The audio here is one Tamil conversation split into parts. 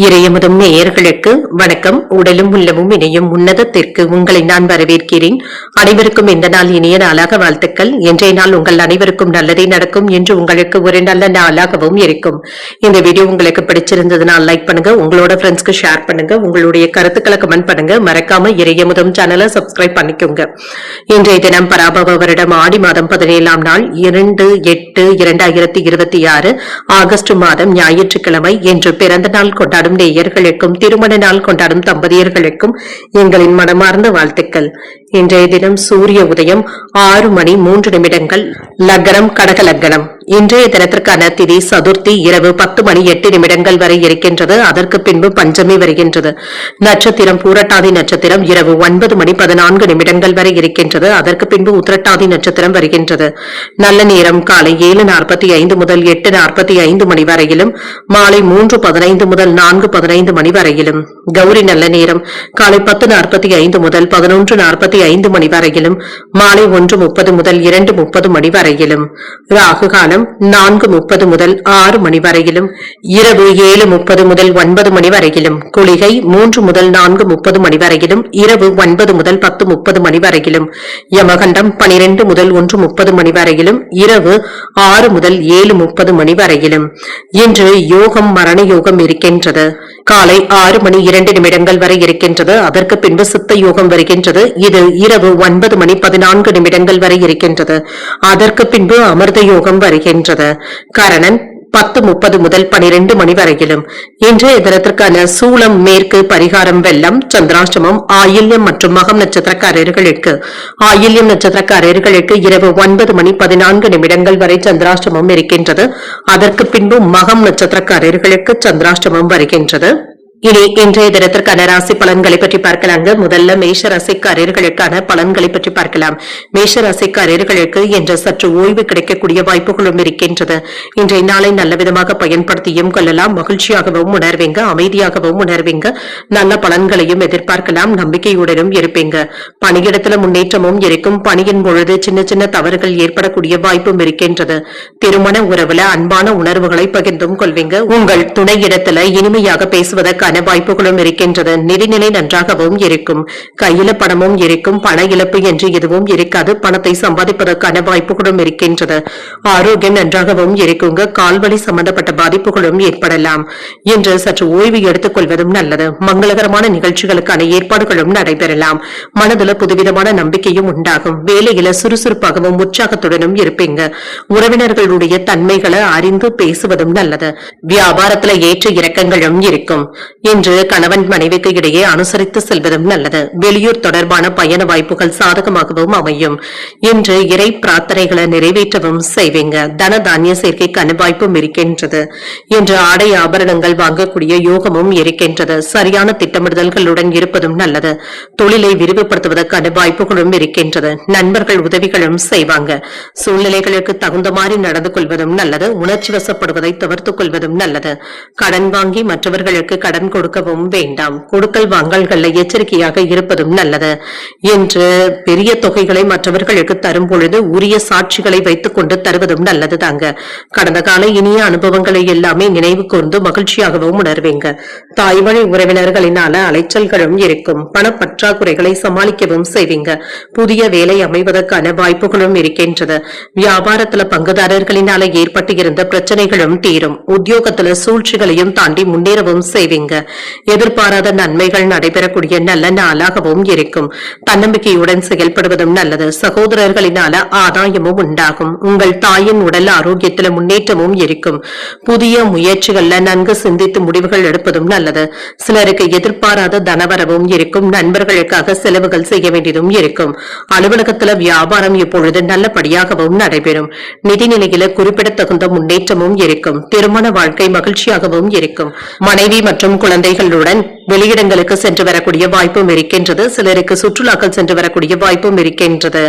இறையமுதும் நேயர்களுக்கு வணக்கம். உடலும் உள்ளமும் இணையும் உன்னதத்திற்கு உங்களை நான் வரவேற்கிறேன். அனைவருக்கும் இந்த நாள் இனிய நாளாக வாழ்த்துக்கள். இன்றைய நாள் உங்கள் அனைவருக்கும் நல்லதே நடக்கும் என்று உங்களுக்கு ஒரு நல்ல நாளாகவும் இருக்கும். இந்த வீடியோ உங்களுக்கு பிடிச்சிருந்ததுனால் லைக் பண்ணுங்க, உங்களோட ஃப்ரெண்ட்ஸ்க்கு ஷேர் பண்ணுங்க, உங்களுடைய கருத்துக்களை கமெண்ட் பண்ணுங்க. மறக்காம இறையமுதும் சேனலை சப்ஸ்கிரைப் பண்ணிக்கோங்க. இன்றைய தினம் பராபவ வருடம் ஆடி மாதம் 17ஆம் நாள் 2/8/2026 ஆகஸ்ட் மாதம் ஞாயிற்றுக்கிழமை என்று பிறந்த நாள் கொண்டாடும் நேயர்களுக்கும் திருமண நாள் கொண்டாடும் தம்பதியர்களுக்கும் எங்களின் மனமார்ந்த வாழ்த்துக்கள். இன்றைய தினம் சூரிய உதயம் 6:03 லக்னம் கடக லக்னம். இன்றைய தினத்திற்கான திதி சதுர்த்தி இரவு 10:08 வரை இருக்கின்றது. அதற்கு பின்பு பஞ்சமி வருகின்றது. நட்சத்திரம் பூரட்டாதி நட்சத்திரம் இரவு 9:14 வரை இருக்கின்றது. அதற்கு பின்பு உத்திரட்டாதி நட்சத்திரம் வருகின்றது. நல்ல நேரம் காலை 7:45 முதல் 8:45 மணி வரையிலும், மாலை 3:15 முதல் 4:15 மணி வரையிலும். கௌரி நல்ல நேரம் காலை 10:45 முதல் 11:45 மணி வரையிலும், மாலை 1:30 முதல் 2:30 மணி வரையிலும். ராகு காலம் 4:30 முதல் 6 மணி வரையிலும், இரவு 7:30 முதல் 9 மணி வரையிலும். குளிகை 3 முதல் 4:30 மணி வரையிலும், இரவு 9 முதல் 10:30 மணி வரையிலும். யமகண்டம் 12 முதல் 1:30 மணி வரையிலும், இரவு 6 முதல் 7:30 மணி வரையிலும். இன்று யோகம் மரண யோகம் இருக்கின்றது. காலை 6:02 வரை இருக்கின்றது. அதற்கு பின்பு சித்த யோகம் வருகின்றது. இது இரவு 9:14 வரை இருக்கின்றது. அதற்கு பின்பு அமிர்த யோகம் வருகின்றது. கரணன் 10:30 முதல் 12 மணி வரையிலும். இன்றைய தினத்திற்கான சூலம் மேற்கு, பரிகாரம் வெள்ளம், சந்திராஷ்டமம் ஆயில்யம் மற்றும் மகம் நட்சத்திரக்காரர்களுக்கு. ஆயில்யம் நட்சத்திரக்காரர்களுக்கு இரவு 9:14 வரை சந்திராஷ்டமம் இருக்கின்றது. அதற்கு பின்பு மகம் நட்சத்திரக்காரர்களுக்கு சந்திராஷ்டமம் வருகின்றது. இனி இன்றைய தினத்திற்கான ராசி பலன்களை பற்றி பார்க்கலாங்க. முதல்ல மேஷ ராசிக்காரர்களுக்கான பலன்களை பற்றி பார்க்கலாம். மேஷ ராசிக்காரர்களுக்கு என்ற சற்று ஓய்வு கிடைக்கக்கூடிய வாய்ப்புகளும் இருக்கின்றது. இன்றைய நாளை நல்ல விதமாக பயன்படுத்தியும் கொள்ளலாம். மகிழ்ச்சியாகவும் உணர்வீங்க, அமைதியாகவும் உணர்வீங்க. நல்ல பலன்களையும் எதிர்பார்க்கலாம். நம்பிக்கையுடனும் இருப்பீங்க. பணியிடத்துல முன்னேற்றமும் இருக்கும். பணியின் பொழுது சின்ன சின்ன தவறுகள் ஏற்படக்கூடிய வாய்ப்பும் இருக்கின்றது. திருமண உறவுல அன்பான உணர்வுகளை பகிர்ந்தும் கொள்வீங்க. உங்கள் துணையிடத்துல இனிமையாக பேசுவதற்கு வாய்ப்புகளும் இருக்கின்றது. நிதிநிலை நன்றாகவும் இருக்கும். கையில பணமும் இருக்கும். பண இழப்பு என்று எதுவும் இருக்காது. பணத்தை சம்பாதிப்பதற்கான வாய்ப்புகளும் இருக்கின்றது. ஆரோக்கியம் நன்றாகவும் இருக்குங்க. கால்வலி சம்பந்தப்பட்ட பாதிப்புகளும் ஏற்படலாம். இன்று சற்று ஓய்வு எடுத்துக் கொள்வதும் நல்லது. மங்களகரமான நிகழ்ச்சிகளுக்கான ஏற்பாடுகளும் நடைபெறலாம். மனதுல புதுவிதமான நம்பிக்கையும் உண்டாகும். வேலையில சுறுசுறுப்பாகவும் உற்சாகத்துடனும் இருப்பீங்க. உறவினர்களுடைய தன்மைகளை அறிந்து பேசுவதும் நல்லது. வியாபாரத்துல ஏற்ற இறக்கங்களும் இருக்கும். இன்று கணவன் மனைவிக்கு இடையே அனுசரித்து செல்வதும் நல்லது. வெளியூர் தொடர்பான பயண வாய்ப்புகள் சாதகமாகவும் அமையும். இன்று இறை பிரார்த்தனைகளை நிறைவேற்றவும் செய்வீங்க. தன தானிய சேர்க்கைக்கான வாய்ப்பும் இருக்கின்றது. இன்று ஆடை ஆபரணங்கள் வாங்கக்கூடிய யோகமும் இருக்கின்றது. சரியான திட்டமிடுதல்களுடன் இருப்பதும் நல்லது. தொழிலை விரிவுபடுத்துவதற்கான வாய்ப்புகளும் இருக்கின்றது. நண்பர்கள் உதவிகளும் செய்வாங்க. சூழ்நிலைகளுக்கு தகுந்த மாதிரி நடந்து கொள்வதும் நல்லது. உணர்ச்சி வசப்படுவதை தவிர்த்துக் கொள்வதும் நல்லது. கடன் வாங்கி மற்றவர்களுக்கு கடன் கொடுக்கவும் வேண்டாம். கொடுக்கல் வாங்கல்கள் எச்சரிக்கையாக இருப்பதும் நல்லது. என்று பெரிய தொகைகளை மற்றவர்களுக்கு தரும் பொழுது உரிய சாட்சிகளை வைத்துக் கொண்டு தருவதும் நல்லது தாங்க. கடந்த கால இனிய அனுபவங்களை எல்லாமே நினைவு கூர்ந்து மகிழ்ச்சியாகவும் உணர்வீங்க. தாய்வழி உறவினர்களினால அலைச்சல்களும் இருக்கும். பணப்பற்றாக்குறைகளை சமாளிக்கவும் செய்வீங்க. புதிய வேலை அமைவதற்கான வாய்ப்புகளும் இருக்கின்றது. வியாபாரத்துல பங்குதாரர்களினால ஏற்பட்டு இருந்த பிரச்சனைகளும் தீரும். உத்தியோகத்துல சூழ்ச்சிகளையும் தாண்டி முன்னேறவும் செய்வீங்க. எதிர்பாராத நன்மைகள் நடைபெறக்கூடிய நல்ல நாளாகவும் இருக்கும். தன்னம்பிக்கையுடன் செயல்படுவதும் நல்லது. சகோதரர்களினால ஆதாயமும் உண்டாகும். உங்கள் தாயின் உடல் ஆரோக்கியத்தில் முன்னேற்றமும் இருக்கும். புதிய முயற்சிகள்ல நன்கு சிந்தித்து முடிவுகள் எடுப்பதும் நல்லது. சிலருக்கு எதிர்பாராத தனவரவும் இருக்கும். நண்பர்களுக்காக செலவுகள் செய்ய வேண்டியதும் இருக்கும். அலுவலகத்துல வியாபாரம் இப்பொழுது நல்லபடியாகவும் நடைபெறும். நிதிநிலையில குறிப்பிடத்தகுந்த முன்னேற்றமும் இருக்கும். திருமண வாழ்க்கை மகிழ்ச்சியாகவும் இருக்கும். மனைவி மற்றும் குழந்தைகளுடன் வெளியிடங்களுக்கு சென்று வரக்கூடிய வாய்ப்பும் இருக்கின்றது. சிலருக்கு சுற்றுலாக்கள் சென்று வரக்கூடிய வாய்ப்பும் இருக்கின்றது.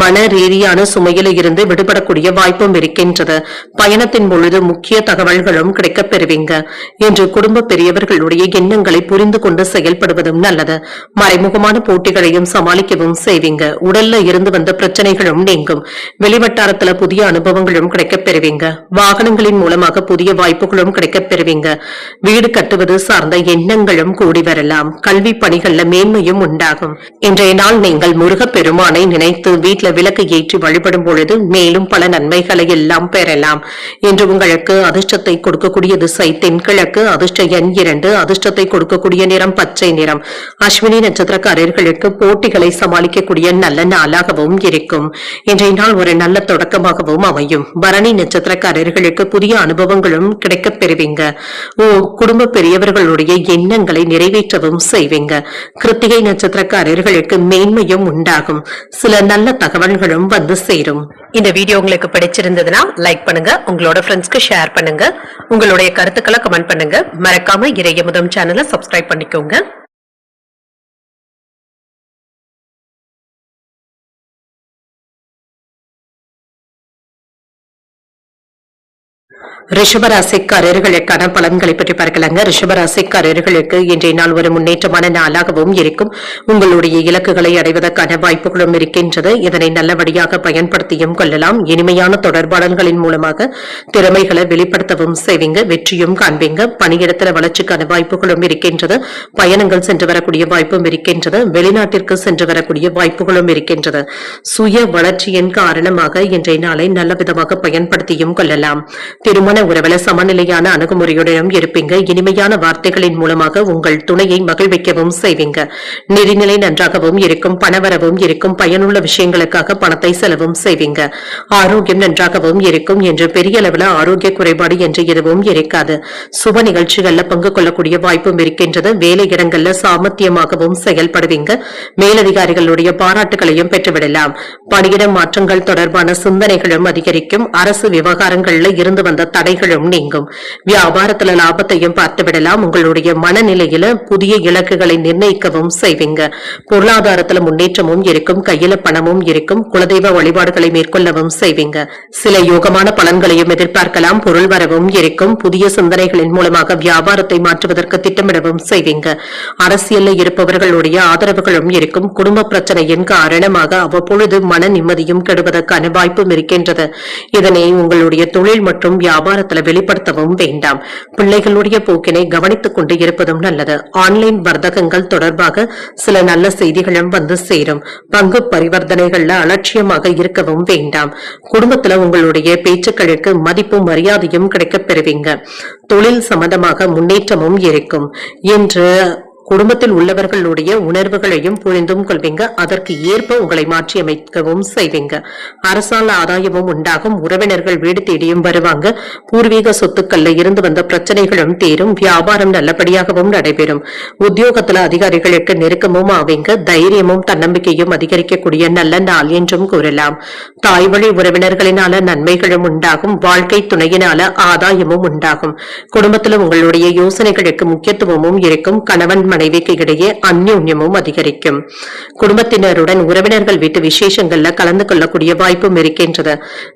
மன ரீதியான சுமையில் இருந்து விடுபடக்கூடிய வாய்ப்பும் இருக்கின்றது. பயணத்தின் பொழுது முக்கிய தகவல்களும் கிடைக்கப் பெறுவீங்க. என்று குடும்ப பெரியவர்களுடைய எண்ணங்களை புரிந்து கொண்டு செயல்படுவதும் நல்லது. மறைமுகமான போட்டிகளையும் சமாளிக்கவும் செய்வீங்க. உடல்ல இருந்து வந்த பிரச்சனைகளும் நீங்கும். வெளிவட்டாரத்துல புதிய அனுபவங்களும் கிடைக்கப் பெறுவீங்க. வாகனங்களின் மூலமாக புதிய வாய்ப்புகளும் கிடைக்கப் பெறுவீங்க. வீடு கட்டுவது சார்ந்த எண்ணங்களும் கூடி வரலாம். கல்வி பணிகள்ல மேன்மையும் உண்டாகும். இன்றைய நாள் நீங்கள் முருகப் பெருமானை நினைத்து வீட்டுல விளக்கு ஏற்றி வழிபடும் பொழுது மேலும் பல நன்மைகளை எல்லாம் பெறலாம். இன்று உங்களுக்கு அதிர்ஷ்டத்தை கொடுக்கக்கூடிய திசை தென்கிழக்கு, அதிர்ஷ்ட எண் 2, அதிர்ஷ்டத்தை கொடுக்கக்கூடிய நிறம் பச்சை நிறம். அஸ்வினி நட்சத்திரக்காரர்களுக்கு போட்டிகளை சமாளிக்கக்கூடிய நல்ல நாளாகவும் இருக்கும். இன்றைய நாள் ஒரு நல்ல தொடக்கமாகவும் அமையும். பரணி நட்சத்திரக்காரர்களுக்கு புதிய அனுபவங்களும் கிடைக்கப் பெறுவீங்க. குடும்ப பெரியவர்களுடைய எண்ணங்களை நிறைவேற்றவும் செய்வீங்க. கிருத்திகை நட்சத்திரக்காரர்களுக்கு மேன்மையும் உண்டாகும். சில நல்ல தகவல்களும் வந்து சேரும். இந்த வீடியோ உங்களுக்கு பிடிச்சிருந்ததுன்னா லைக் பண்ணுங்க, உங்களோட ஃப்ரெண்ட்ஸ்க்கு ஷேர் பண்ணுங்க, உங்களுடைய கருத்துக்களை கமெண்ட் பண்ணுங்க. மறக்காம இறையமுதம் சேனலை சப்ஸ்கிரைப் பண்ணிக்கோங்க. ரிஷபராசிக்காரர்களுக்கான பலன்களை பற்றி பார்க்கலாங்க. ரிஷபராசிக்காரர்களுக்கு இன்றைய நாள் ஒரு முன்னேற்றமான நாளாகவும் இருக்கும். உங்களுடைய இலக்குகளை அடைவதற்கான வாய்ப்புகளும் இருக்கின்றது. இதனை நல்லபடியாக பயன்படுத்தியும் கொள்ளலாம். இனிமையான தொடர்பாடல்களின் மூலமாக திறமைகளை வெளிப்படுத்தவும் செய்வீங்க. வெற்றியும் காண்பீங்க. பணியிடத்துல வளர்ச்சிக்கான வாய்ப்புகளும் இருக்கின்றது. பயணங்கள் சென்று வரக்கூடிய வாய்ப்பும் இருக்கின்றது. வெளிநாட்டிற்கு சென்று வரக்கூடிய வாய்ப்புகளும் இருக்கின்றது. சுய வளர்ச்சியின் காரணமாக இன்றைய நாளை நல்ல விதமாக பயன்படுத்தியும் கொள்ளலாம். திருமண உறவுல சமநிலையான அணுகுமுறையுடன் இருப்பீங்க. இனிமையான வார்த்தைகளின் மூலமாக உங்கள் துணையை மகிழ்விக்கவும் செய்வீங்க. நிதிநிலை நன்றாகவும் இருக்கும். பணவரவும் இருக்கும். பயனுள்ள விஷயங்களுக்காக பணத்தை செலவும் செய்வீங்க. ஆரோக்கியம் நன்றாகவும் இருக்கும். என்று பெரிய அளவுல ஆரோக்கிய குறைபாடு என்று எதுவும் இருக்காது. சுப நிகழ்ச்சிகள்ல பங்கு கொள்ளக்கூடிய வாய்ப்பும் இருக்கின்றது. வேலை இடங்கள்ல சாமர்த்தியமாகவும் செயல்படுவீங்க. மேலதிகாரிகளுடைய பாராட்டுகளையும் பெற்றுவிடலாம். பணியிட மாற்றங்கள் தொடர்பான சிந்தனைகளும் அதிகரிக்கும். அரசு விவகாரங்கள்ல இருந்து வந்த தடைகளும் நீங்கும். வியாபாரத்துல லாபத்தையும் பார்த்து விடலாம். உங்களுடைய மனநிலையில புதிய இலக்குகளை நிர்ணயிக்கவும் செய்வீங்க. பொருளாதாரத்துல முன்னேற்றமும் இருக்கும். கையில பணமும் இருக்கும். குலதெய்வ வழிபாடுகளை மேற்கொள்ளவும் செய்வீங்க. சில யோகமான பலன்களையும் எதிர்பார்க்கலாம். பொருள் வரவும் இருக்கும். புதிய சிந்தனைகளின் மூலமாக வியாபாரத்தை மாற்றுவதற்கு திட்டமிடவும் செய்வீங்க. அரசியல்ல இருப்பவர்களுடைய ஆதரவுகளும் இருக்கும். குடும்ப பிரச்சனையின் காரணமாக அவ்வப்பொழுது மன நிம்மதியும் கெடுவதற்கான வாய்ப்பும் இருக்கின்றது. இதனை உங்களுடைய தொழில் மற்றும் வியாபாரத்தில் வெளிப்படுத்தவும் வேண்டாம். பிள்ளைகளுடைய போக்கினை கவனித்துக் கொண்டு இருப்பதும் நல்லது. ஆன்லைன் வர்த்தகங்கள் தொடர்பாக சில நல்ல செய்திகளும் வந்து சேரும். பங்கு பரிவர்த்தனைகள்ல அலட்சியமாக இருக்கவும் வேண்டாம். குடும்பத்துல உங்களுடைய பேச்சுக்களுக்கு மதிப்பும் மரியாதையும் கிடைக்கப் பெறுவீங்க. தொழில் சம்பந்தமாக முன்னேற்றமும் இருக்கும். என்று குடும்பத்தில் உள்ளவர்களுடைய உணர்வுகளையும் புரிந்தும் கொள்வீங்க. அதற்கு ஏற்ப உங்களை மாற்றியமைக்கவும் செய்வீங்க. அரசால் ஆதாயமும் உண்டாகும். உறவினர்கள் வீடு தேடியும் வருவாங்க. பூர்வீக சொத்துக்கள்ல இருந்து வந்த பிரச்சனைகளும் தீரும். வியாபாரம் நல்லபடியாகவும் நடைபெறும். உத்தியோகத்துல அதிகாரிகளுக்கு நெருக்கமும் ஆவீங்க. தைரியமும் தன்னம்பிக்கையும் அதிகரிக்கக்கூடிய நல்ல நாள் என்றும் கூறலாம். தாய் வழி உறவினர்களினால நன்மைகளும் உண்டாகும். வாழ்க்கை துணையினால ஆதாயமும் உண்டாகும். குடும்பத்துல உங்களுடைய யோசனைகளுக்கு முக்கியத்துவமும் இருக்கும். கணவன் மனைவிக்கு இடையே அந்யோன்யமும் அதிகரிக்கும். குடும்பத்தினருடன் உறவினர்கள் வீட்டு விசேஷங்கள்ல கலந்து கொள்ளக்கூடிய வாய்ப்பும் இருக்கின்றது.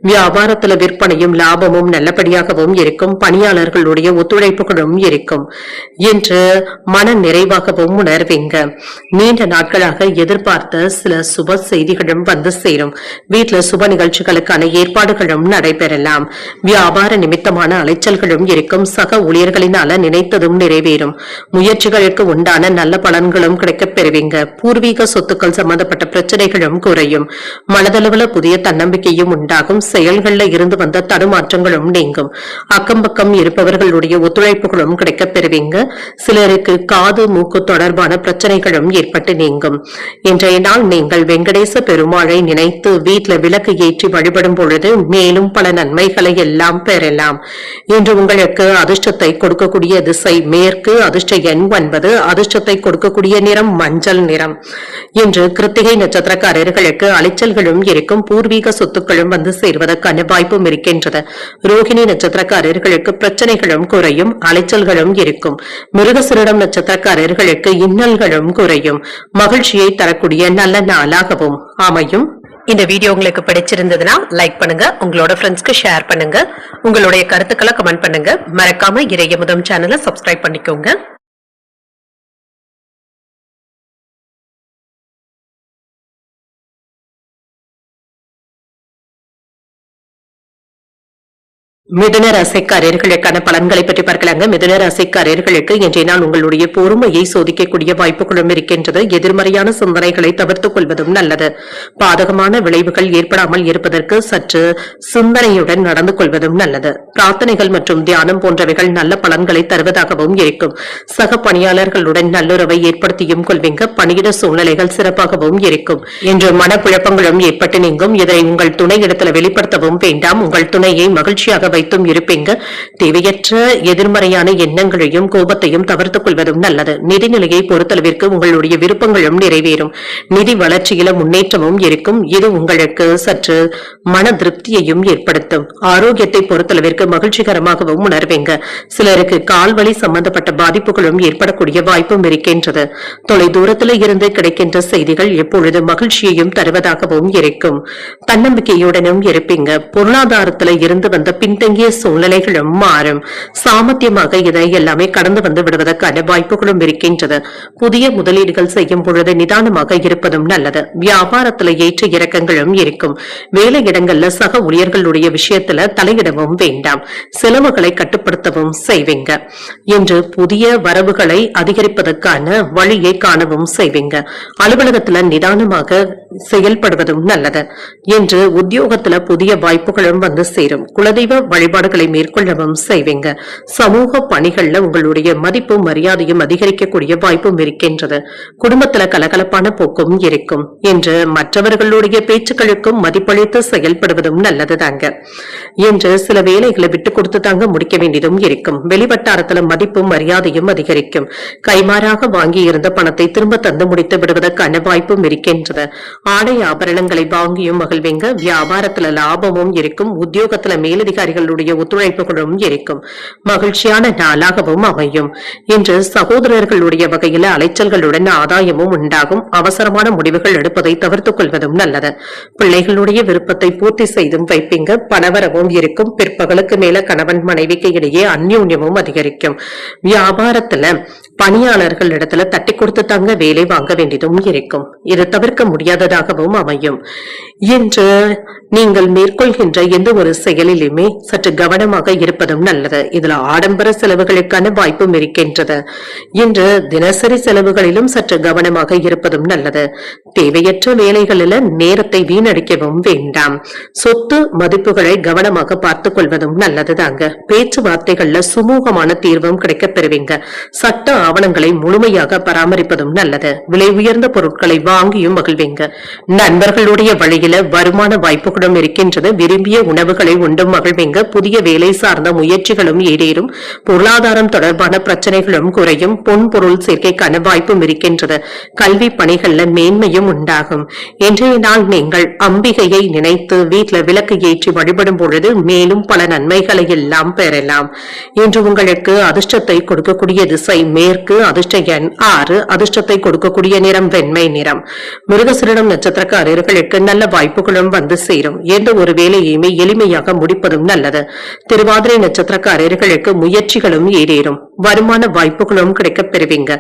வியாபாரத்துல விற்பனையும் லாபமும் நல்லபடியாகவும் இருக்கும். பணியாளர்களுடைய ஒத்துழைப்புகளும் இருக்கும். என்று மன நிறைவாகவும் உணர்வீங்க. நீண்ட நாட்களாக எதிர்பார்த்த சில சுப செய்திகளும் வந்து சேரும். வீட்டுல சுப நிகழ்ச்சிகளுக்கான ஏற்பாடுகளும் நடைபெறலாம். வியாபார நிமித்தமான அலைச்சல்களும் இருக்கும். சக ஊழியர்களினால நினைத்ததும் நிறைவேறும். முயற்சிகளுக்கு உண்டான நல்ல பலன்களும் கிடைக்கப் பெறுவீங்க. பூர்வீக சொத்துக்கள் சம்பந்தப்பட்ட பிரச்சனைகளும் குறையும். மனதளவுல புதிய தன்னம்பிக்கையும் உண்டாகும். செயல்கள்ல இருந்து வந்த தடுமாற்றங்களும் நீங்கும். அக்கம் பக்கம் இருப்பவர்களுடைய ஒத்துழைப்புகளும் கிடைக்கப் பெறுவீங்க. சிலருக்கு காது மூக்கு தொடர்பான பிரச்சனைகளும் ஏற்பட்டு நீங்கும். இன்றைய நாள் நீங்கள் வெங்கடேச பெருமாளை நினைத்து வீட்டுல விளக்கு ஏற்றி வழிபடும் பொழுது மேலும் பல நன்மைகளை எல்லாம் பெறலாம். இன்று உங்களுக்கு அதிர்ஷ்டத்தை கொடுக்கக்கூடிய திசை மேற்கு, அதிர்ஷ்ட எண் 9, அதிர்ஷ்டத்தை கொடுக்கக்கூடிய நிறம் மஞ்சள் நிறம். இன்று கிருத்திகை நட்சத்திரக்காரர்களுக்கு அலைச்சல்களும் இருக்கும், பூர்வீக சொத்துக்களும் வந்து சேர்வதற்கான வாய்ப்பும் இருக்கின்றது. ரோகிணி நட்சத்திரக்காரர்களுக்கு பிரச்சனைகளும் குறையும், அலைச்சல்களும் இருக்கும். மிருகசீரிடம் நட்சத்திரக்காரர்களுக்கு இன்னல்களும் குறையும், மகிழ்ச்சியை தரக்கூடிய நல்ல நாளாகவும் அமையும். இந்த வீடியோ உங்களுக்கு பிடிச்சிருந்ததுன்னா லைக் பண்ணுங்க, உங்களோட ஃப்ரெண்ட்ஸ்க்கு ஷேர் பண்ணுங்க, உங்களுடைய கருத்துக்களை கமெண்ட் பண்ணுங்க. மறக்காம இறையமுதம் சேனலை சப்ஸ்கிரைப் பண்ணிக்கோங்க. மிதுன ராசிக்காரர்களுக்கான பலன்களை பற்றி பார்க்கலாங்க. மிதுன ராசிக்காரர்களுக்கு இன்றைய நாள் உங்களுடைய பொறுமையை சோதிக்கக்கூடிய வாய்ப்புகளும் இருக்கின்றது. எதிர்மறையான சிந்தனைகளை தவிர்த்துக் கொள்வதும் நல்லது. பாதகமான விளைவுகள் ஏற்படாமல் இருப்பதற்கு சற்று சிந்தனையுடன் நடந்து கொள்வதும் நல்லது. பிரார்த்தனைகள் மற்றும் தியானம் போன்றவைகள் நல்ல பலன்களை தருவதாகவும் இருக்கும். சக பணியாளர்களுடன் நல்லுறவை ஏற்படுத்தியும் கொள்வீங்க. பணியிட சூழ்நிலைகள் சிறப்பாகவும் இருக்கும். இன்று மனக்குழப்பங்களும் ஏற்பட்டு நீங்கும். இதை உங்கள் துணை இடத்துல வெளிப்படுத்தவும் வேண்டாம். உங்கள் துணையை மகிழ்ச்சியாக வைத்தும் இருப்பீங்க. தேவையற்ற எதிர்மறையான எண்ணங்களையும் கோபத்தையும் தவிர்த்துக் கொள்வதும் நல்லது. நிதிநிலையை பொறுத்தளவிற்கு உங்களுடைய விருப்பங்களும் நிறைவேறும். நிதி வளர்ச்சியில முன்னேற்றமும் இருக்கும். இது உங்களுக்கு சற்று மன திருப்தியையும் ஏற்படுத்தும். ஆரோக்கியத்தை பொறுத்தளவிற்கு மகிழ்ச்சிகரமாகவும் உணர்வீங்க. சிலருக்கு கால்வலி சம்பந்தப்பட்ட பாதிப்புகளும் ஏற்படக்கூடிய வாய்ப்பும் இருக்கின்றது. தொலை தூரத்தில் இருந்து கிடைக்கின்ற செய்திகள் எப்பொழுது மகிழ்ச்சியையும் தருவதாகவும் இருக்கும். தன்னம்பிக்கையுடனும் இருப்பீங்க. பொருளாதாரத்தில் இருந்து வந்த பின்தங்கிய சூழ்நிலைகளும் மாறும். சாமர்த்தியமாக இதை எல்லாமே கடந்து வந்து விடுவதற்கான வாய்ப்புகளும் இருக்கின்றது. புதிய முதலீடுகள் செய்யும் பொழுது நிதானமாக இருப்பதும் நல்லது. வியாபாரத்தில் ஏற்ற இறக்கங்களும் இருக்கும். வேலை இடங்கள்ல சக ஊழியர்களுடைய விஷயத்துல தலையிடவும் வேண்டாம். செலவுகளை கட்டுப்படுத்தவும் செய்வீங்க. இன்று புதிய வரவுகளை அதிகரிப்பதற்கான வழியை காணவும் செய்வீங்க. அலுவலகத்துல நிதானமாக செயல்படுவதும் நல்லது. இன்று உத்தியோகத்துல புதிய வாய்ப்புகளும் வந்து சேரும். குலதெய்வ வழிபாடுகளை மேற்கொள்ளவும் செய்வீங்க. சமூக பணிகள்ல உங்களுடைய மதிப்பு மரியாதையும் அதிகரிக்கக்கூடிய வாய்ப்பும் இருக்கின்றது. குடும்பத்துல கலகலப்பான போக்கும் இருக்கும். இன்று மற்றவர்களுடைய பேச்சுக்களுக்கும் மதிப்பளித்து செயல்படுவதும் நல்லதுதாங்க. இன்று சில வேலைகளை விட்டு கொடுத்து தாங்க முடிக்க வேண்டியதும் இருக்கும். வெளிவட்டாரத்துல மதிப்பும் மரியாதையும் அதிகரிக்கும். கைமாறாக வாங்கி இருந்த பணத்தை திரும்ப தந்து முடித்து விடுவதற்கான வாய்ப்பும் இருக்கின்றது. ஆடை ஆபரணங்களை வாங்கியும் மகிழ்வீங்க. வியாபாரத்துல லாபமும் இருக்கும். உத்தியோகத்துல மேலதிகாரிகளுடைய ஒத்துழைப்புகளும் இருக்கும். மகிழ்ச்சியான நாளாகவும் அமையும். இன்று சகோதரர்களுடைய வகையில அலைச்சல்களுடன் ஆதாயமும் உண்டாகும். அவசரமான முடிவுகள் எடுப்பதை தவிர்த்துக் கொள்வதும் நல்லது. பிள்ளைகளுடைய விருப்பத்தை பூர்த்தி செய்தும் வைப்பீங்க. பணவரவும் இருக்கும். பிற்பகலுக்கு மேல கணவன் மனைவிக்கு இடையே அந்யோன்யமும் அதிகரிக்கும். வியாபாரத்துல பணியாளர்கள் இடத்துல தட்டி கொடுத்து தாங்க வேலை வாங்க வேண்டியதும் இருக்கும். இது தவிர்க்க முடியாததாகவும் அமையும். இன்று நீங்கள் மேற்கொள்கின்ற எந்த ஒரு செயலிலுமே சற்று கவனமாக இருப்பதும் நல்லது. இதுல ஆடம்பர செலவுகளுக்கான வாய்ப்பும் இருக்கின்றது. இன்று தினசரி செலவுகளிலும் சற்று கவனமாக இருப்பதும் நல்லது. தேவையற்ற வேலைகளில நேரத்தை வீணடிக்கவும் வேண்டாம். சொத்து மதிப்புகளை கவனமாக பார்த்துக் கொள்வதும் நல்லதுதாங்க. பேச்சுவார்த்தைகள்ல சுமூகமான தீர்வும் கிடைக்க பெறுவீங்க. சட்ட ஆவணங்களை முழுமையாக பராமரிப்பதும் நல்லது. விலை உயர்ந்த பொருட்களை வாங்கியும் மகிழ்வீங்க. நண்பர்களுடைய வழியில வருமான வாய்ப்புகளும் இருக்கின்றது. விரும்பிய உணவுகளை உண்டும் மகிழ்வீங்க. புதிய வேலை சார்ந்த முயற்சிகளும் ஈடேறும். பொருளாதாரம் தொடர்பான பிரச்சனைகளும் குறையும். பொன் பொருள் சேர்க்கைக்கான வாய்ப்பும் இருக்கின்றது. கல்வி பணிகள்ல மேன்மையும் உண்டாகும். இன்றைய நாள் நீங்கள் அம்பிகையை நினைத்து வீட்டுல விளக்கு ஏற்றி வழிபடும் பொழுது மேலும் பல நன்மைகளை எல்லாம் பெறலாம். இன்று உங்களுக்கு அதிர்ஷ்டத்தை கொடுக்கக்கூடிய திசை மேற்கு. அதிர்ஷ்ட எண் 6. அதிர்ஷ்டத்தை கொடுக்கக்கூடிய நிறம் வெண்மை நிறம். மிருகசீரிடம் நட்சத்திரக்காரர்களுக்கு நல்ல வாய்ப்புகளும் வந்து சேரும். எந்த ஒரு வேலையுமே எளிமையாக முடிப்பதும் நல்லது. திருவாதிரை நட்சத்திரக்காரர்களுக்கு முயற்சிகளும் ஈடேறும். வருமான வாய்ப்புகளும் கிடைக்கப் பெறுவீங்க.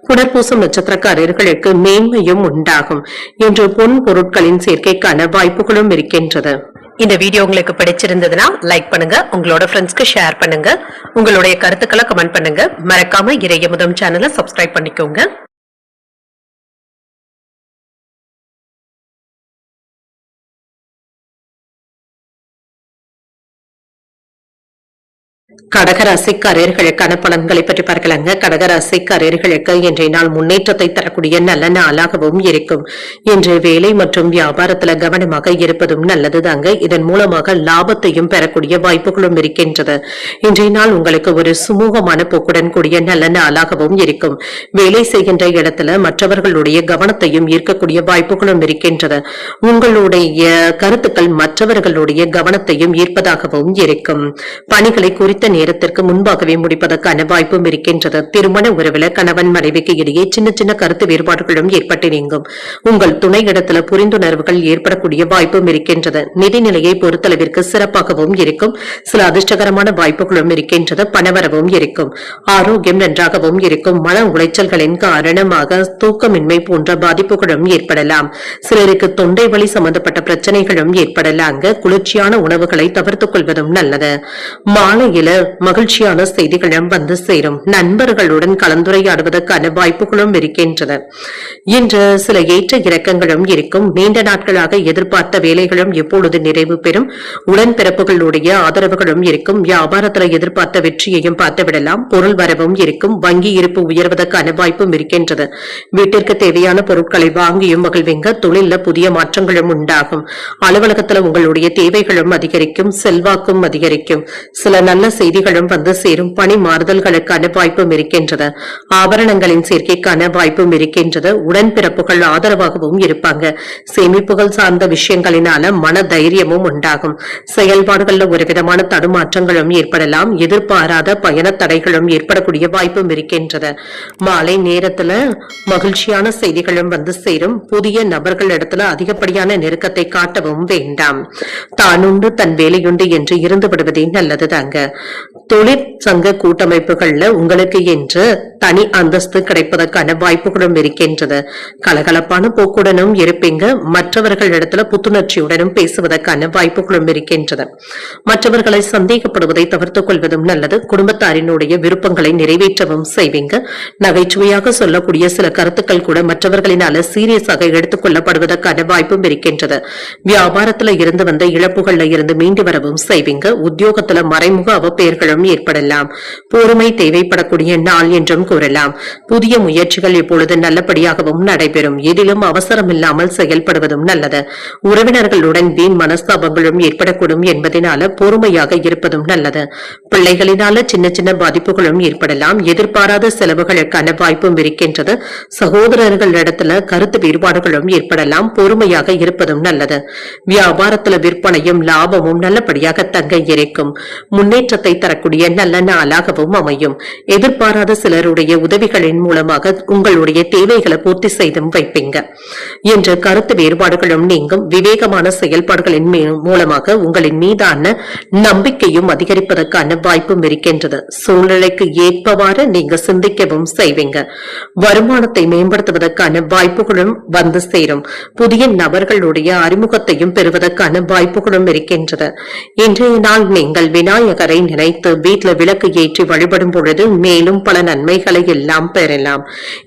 புனர்பூசம் நட்சத்திரக்காரர்களுக்கு மேன்மையும் உண்டாகும். இன்று பொன் பொருட்களின் சேர்க்கைக்கான வாய்ப்புகளும் இருக்கின்றது. இந்த வீடியோ உங்களுக்கு பிடிச்சிருந்ததுன்னா லைக் பண்ணுங்க, உங்களோட ஃப்ரெண்ட்ஸ்க்கு ஷேர் பண்ணுங்க, உங்களுடைய கருத்துக்களை கமெண்ட் பண்ணுங்க. மறக்காம இறையமுதம் சேனலை சப்ஸ்கிரைப் பண்ணிக்கோங்க. கடகராசிக்காரர்களுக்கான பலன்களை பற்றி பார்க்கலாங்க. கடகராசிக்காரர்களுக்கு இன்றைய நாள் முன்னேற்றத்தை தரக்கூடிய நல்ல நாளாகவும் இருக்கும். இன்று வேலை மற்றும் வியாபாரத்துல கவனமாக இருப்பதும் நல்லதுதாங்க. இதன் மூலமாக லாபத்தையும் பெறக்கூடிய வாய்ப்புகளும் இருக்கின்றது. இன்றைய நாள் உங்களுக்கு ஒரு சுமூகமான போக்குடன் கூடிய நல்ல நாளாகவும் இருக்கும். வேலை செய்கின்ற இடத்துல மற்றவர்களுடைய கவனத்தையும் ஈர்க்கக்கூடிய வாய்ப்புகளும் இருக்கின்றது. உங்களுடைய கருத்துக்கள் மற்றவர்களுடைய கவனத்தையும் ஈர்ப்பதாகவும் இருக்கும். பணிகளை குறித்த நேரத்திற்கு முன்பாகவே முடிப்பதற்கான வாய்ப்பும் இருக்கின்றது. திருமண உறவுல கணவன் மனைவிக்கு இடையே சின்ன சின்ன கருத்து வேறுபாடுகளும் ஏற்பட்டு நீங்கும். உங்கள் துணை இடத்துல புரிந்துணர்வுகள் ஏற்படக்கூடிய வாய்ப்பும் இருக்கின்றது. நிதிநிலையை பொறுத்தளவிற்கு சிறப்பாகவும் இருக்கும். சில அதிர்ஷ்டகரமான வாய்ப்புகளும் இருக்கின்றது. பணவரவும் இருக்கும். ஆரோக்கியம் நன்றாகவும் இருக்கும். மன உளைச்சல்களின் காரணமாக தூக்கமின்மை போன்ற பாதிப்புகளும் ஏற்படலாம். சிலருக்கு தொண்டை வலி சம்பந்தப்பட்ட பிரச்சனைகளும் ஏற்படலாங்க. குளிர்ச்சியான உணவுகளை தவிர்த்துக் கொள்வதும் நல்லது. மாலையில மகிழ்ச்சியான செய்திகளும் வந்து சேரும். நண்பர்களுடன் கலந்துரையாடுவதற்கான வாய்ப்புகளும் இருக்கின்றன. இன்று சில ஏற்ற இறக்கங்களும் இருக்கும். நீண்ட நாட்களாக எதிர்பார்த்த வேலைகளும் எப்பொழுது நிறைவு பெறும். உடன்பிறப்புகளுடைய ஆதரவுகளும் இருக்கும். வியாபாரத்தில் எதிர்பார்த்த வெற்றியையும் பார்த்துவிடலாம். பொருள் வரவும் இருக்கும். வங்கி இருப்பு உயர்வதற்கான வாய்ப்பும் இருக்கின்றது. வீட்டிற்கு தேவையான பொருட்களை வாங்கியும் மகிழ்வீங்க. தொழில புதிய மாற்றங்களும் உண்டாகும். அலுவலகத்தில் உங்களுடைய தேவைகளும் அதிகரிக்கும். செல்வாக்கும் அதிகரிக்கும். சில நல்ல செய்திகளும் வந்து சேரும். பணி மாறுதல்களுக்கான வாய்ப்பும் இருக்கின்றது. ஆபரணங்களின் சேர்க்கைக்கான வாய்ப்பும் இருக்கின்றது. உடன்பிறப்புகள் ஆதரவாகவும் இருப்பாங்க. சேமிப்புகள் சார்ந்த விஷயங்களினால மன தைரியமும் உண்டாகும். செயல்பாடுகள்ல ஒரு விதமான தடுமாற்றங்களும் ஏற்படலாம். எதிர்பாராத பயண தடைகளும் ஏற்படக்கூடிய வாய்ப்பும் இருக்கின்றது. மாலை நேரத்துல மகிழ்ச்சியான செய்திகளும் வந்து சேரும். புதிய நபர்கள் இடத்துல அதிகப்படியான நெருக்கத்தை காட்டவும் வேண்டாம். தானுண்டு தன் வேலையுண்டு என்று இருந்து விடுவதே நல்லதுதாங்க. தொழிற்சங்க கூட்டமைப்புகள்ல உங்களுக்கு என்று தனி அந்தஸ்து கிடைப்பதற்கான வாய்ப்புகளும் இருக்கின்றது. கலகலப்பான போக்குடனும் இருப்பீங்க. மற்றவர்களிடத்துல புத்துணர்ச்சியுடனும் பேசுவதற்கான வாய்ப்புகளும் இருக்கின்றது. மற்றவர்களை சந்தேகப்படுவதை தவிர்த்துக் கொள்வதும் நல்லது. குடும்பத்தாரினுடைய விருப்பங்களை நிறைவேற்றவும் செய்வீங்க. நகைச்சுவையாக சொல்லக்கூடிய சில கருத்துக்கள் கூட மற்றவர்களினால சீரியஸாக எடுத்துக் கொள்ளப்படுவதற்கான வாய்ப்பும் இருக்கின்றது. வியாபாரத்துல இருந்து வந்த இழப்புகள்ல இருந்து மீண்டு வரவும் செய்வீங்க. உத்தியோகத்துல மறைமுக அவப்பெயர்களும் ஏற்படலாம். பொறுமை தேவைப்படக்கூடிய நாள் என்றும் கூறலாம். புதிய முயற்சிகள் இப்பொழுது நல்லபடியாகவும் நடைபெறும். எதிலும் அவசரம் இல்லாமல் செயல்படுவதும் நல்லது. உறவினர்களுடன் வீண் மனஸ்தாபங்களும் ஏற்படக்கூடும் என்பதனால பொறுமையாக இருப்பதும் நல்லது. பிள்ளைகளினால சின்ன சின்ன பாதிப்புகளும் ஏற்படலாம். எதிர்பாராத செலவுகளுக்கான வாய்ப்பும் இருக்கின்றது. சகோதரர்களிடத்துல கருத்து வேறுபாடுகளும் ஏற்படலாம். பொறுமையாக இருப்பதும் நல்லது. வியாபாரத்துல விற்பனையும் லாபமும் நல்லபடியாக தங்க இருக்கும். முன்னேற்றத்தை தரக்கூடிய நல்ல நாளாகவும் அமையும். எதிர்பாராத சிலருடைய உதவிகளின் மூலமாக உங்களுடைய தேவைகளை பூர்த்தி செய்தும் வைப்பீங்க. என்ற கருத்து வேறுபாடுகளும் நீங்கும். விவேகமான செயல்பாடுகளின் மூலமாக உங்களின் மீதான நம்பிக்கையும் அதிகரிப்பதற்கான வாய்ப்பும் இருக்கின்றது. சூழ்நிலைக்கு ஏற்பவாறு நீங்க சிந்திக்கவும் செய்வீங்க. வருமானத்தை மேம்படுத்துவதற்கான வாய்ப்புகளும் வந்து சேரும். புதிய நபர்களுடைய அறிமுகத்தையும் பெறுவதற்கான வாய்ப்புகளும் இருக்கின்றது. இன்றைய நாள் நீங்கள் விநாயகரை நினைத்து வீட்டில் விளக்கு ஏற்றி வழிபடும் பொழுது மேலும் பல நன்மைகளை எல்லாம் பெறலாம்.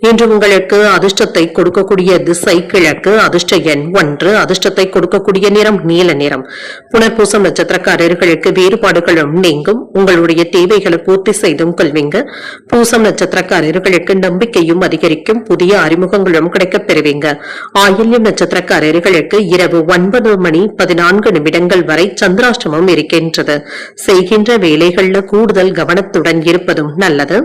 இன்று உங்களுக்கு அதிர்ஷ்டத்தை கொடுக்கக்கூடிய திசை கிழக்கு. அதிர்ஷ்ட எண் 1. அதிர்ஷ்டத்தை கொடுக்கக்கூடிய நிறம் நீல நிறம். புனர்பூசம் நட்சத்திரக்காரர்களுக்கு வேறுபாடுகளும் நீங்கும். உங்களுடைய தேவைகளை பூர்த்தி செய்தும் கொள்வீங்க. பூசம் நட்சத்திரக்காரர்களுக்கு நம்பிக்கையும் அதிகரிக்கும். புதிய அறிமுகங்களும் கிடைக்கப் பெறுவீங்க. ஆயில்யம் நட்சத்திரக்காரர்களுக்கு இரவு 9:14 வரை சந்திராஷ்டமம் இருக்கின்றது. செய்கின்ற வேலைகள்ல கூடுதல் கவனத்துடன் இருப்பதும் நல்லது.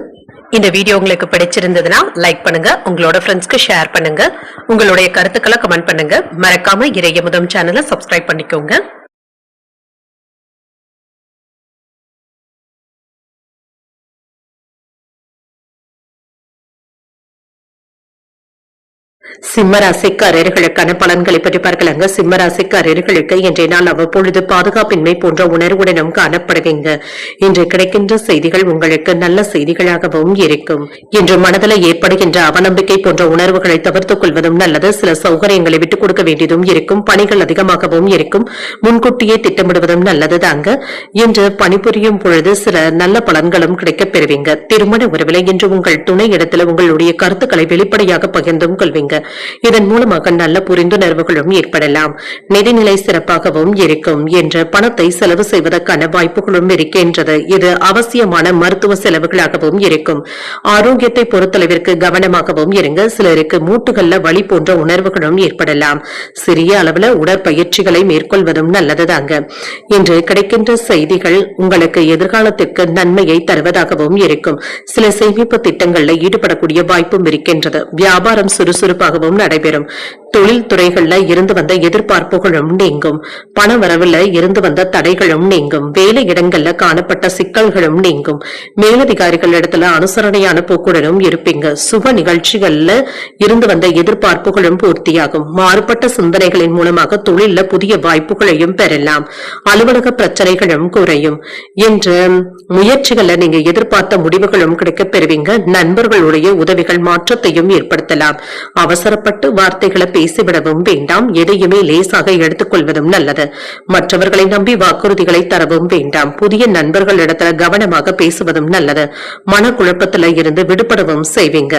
இந்த வீடியோ உங்களுக்கு பிடிச்சிருந்ததுன்னா லைக் பண்ணுங்க. உங்களோட ஃப்ரெண்ட்ஸ்க்கு ஷேர் பண்ணுங்க. உங்களுடைய கருத்துக்களை கமெண்ட் பண்ணுங்க. மறக்காம இறையமுதம் சேனலை சப்ஸ்கிரைப் பண்ணிக்கோங்க. சிம்மராசிக்காரர்களுக்கான பலன்களை பற்றி பார்க்கலாங்க. சிம்மராசிக்காரர்களுக்கு இன்றைய நாள் அவ்வப்பொழுது பாதுகாப்பின்மை போன்ற உணர்வுடனும் காணப்படுவீங்க. இன்று கிடைக்கின்ற செய்திகள் உங்களுக்கு நல்ல செய்திகளாகவும் இருக்கும். இன்று மனதில் ஏற்படுகின்ற அவநம்பிக்கை போன்ற உணர்வுகளை தவிர்த்துக் கொள்வதும் நல்லது. சில சௌகரியங்களை விட்டுக் கொடுக்க வேண்டியதும் இருக்கும். பணிகள் அதிகமாகவும் இருக்கும். முன்கூட்டியே திட்டமிடுவதும் நல்லது தாங்க. இன்று பணிபுரியும் பொழுது சில நல்ல பலன்களும் கிடைக்கப் பெறுவீங்க. திருமண உறவில இன்று உங்கள் துணை இடத்துல உங்களுடைய கருத்துக்களை வெளிப்படையாக பகிர்ந்தும் கொள்வீங்க. இதன் மூலமாக நல்ல புரிந்துணர்வுகளும் ஏற்படலாம். நிதிநிலை சிறப்பாகவும் இருக்கும் என்று பணத்தை செலவு செய்வதற்கான வாய்ப்புகளும் இருக்கின்றது. இது அவசியமான மருத்துவ செலவுகளாகவும் இருக்கும். ஆரோக்கியத்தை பொறுத்தளவிற்கு கவனமாகவும் இருங்க. சிலருக்கு மூட்டுகள்ல வலி போன்ற உணர்வுகளும் ஏற்படலாம். சிறிய அளவுல உடற்பயிற்சிகளை மேற்கொள்வதும் நல்லதுதாங்க. இன்று கிடைக்கின்ற செய்திகள் உங்களுக்கு எதிர்காலத்திற்கு நன்மையை தருவதாகவும் இருக்கும். சில சேமிப்பு திட்டங்கள்ல ஈடுபடக்கூடிய வாய்ப்பும் இருக்கின்றது. வியாபாரம் சுறுசுறுப்பாகவும் நடைபெறும். தொழில் துறைகள்ல இருந்து வந்த எதிர்பார்ப்புகளும் நீங்கும். பண வரவுல இருந்து வந்த தடைகளும் நீங்கும். வேலை இடங்கள்ல காணப்பட்ட சிக்கல்களும் நீங்கும். மேலதிகாரிகள் இடத்துல அனுசரணையான போக்குடனும் இருப்பீங்க. சுப நிகழ்ச்சிகள்ல இருந்து வந்த எதிர்பார்ப்புகளும் பூர்த்தியாகும். மாறுபட்ட சிந்தனைகளின் மூலமாக தொழில புதிய வாய்ப்புகளையும் பெறலாம். அலுவலக பிரச்சனைகளும் குறையும். என்று முயற்சிகள்ல நீங்க எதிர்பார்த்த முடிவுகளும் கிடைக்கப் பெறுவீங்க. நண்பர்களுடைய உதவிகள் மாற்றத்தையும் ஏற்படுத்தலாம். அவசரப்பட்டு வார்த்தைகளை பேசிவிடவும் வேண்டாம். எதையுமே லேசாக எடுத்துக்கொள்வதும் நல்லது. மற்றவர்களை நம்பி வாக்குறுதிகளை தரவும் வேண்டாம். புதிய நண்பர்களிடத்துல கவனமாக பேசுவதும் நல்லது. மனக்குழப்பத்துல இருந்து விடுபடவும் செய்வீங்க.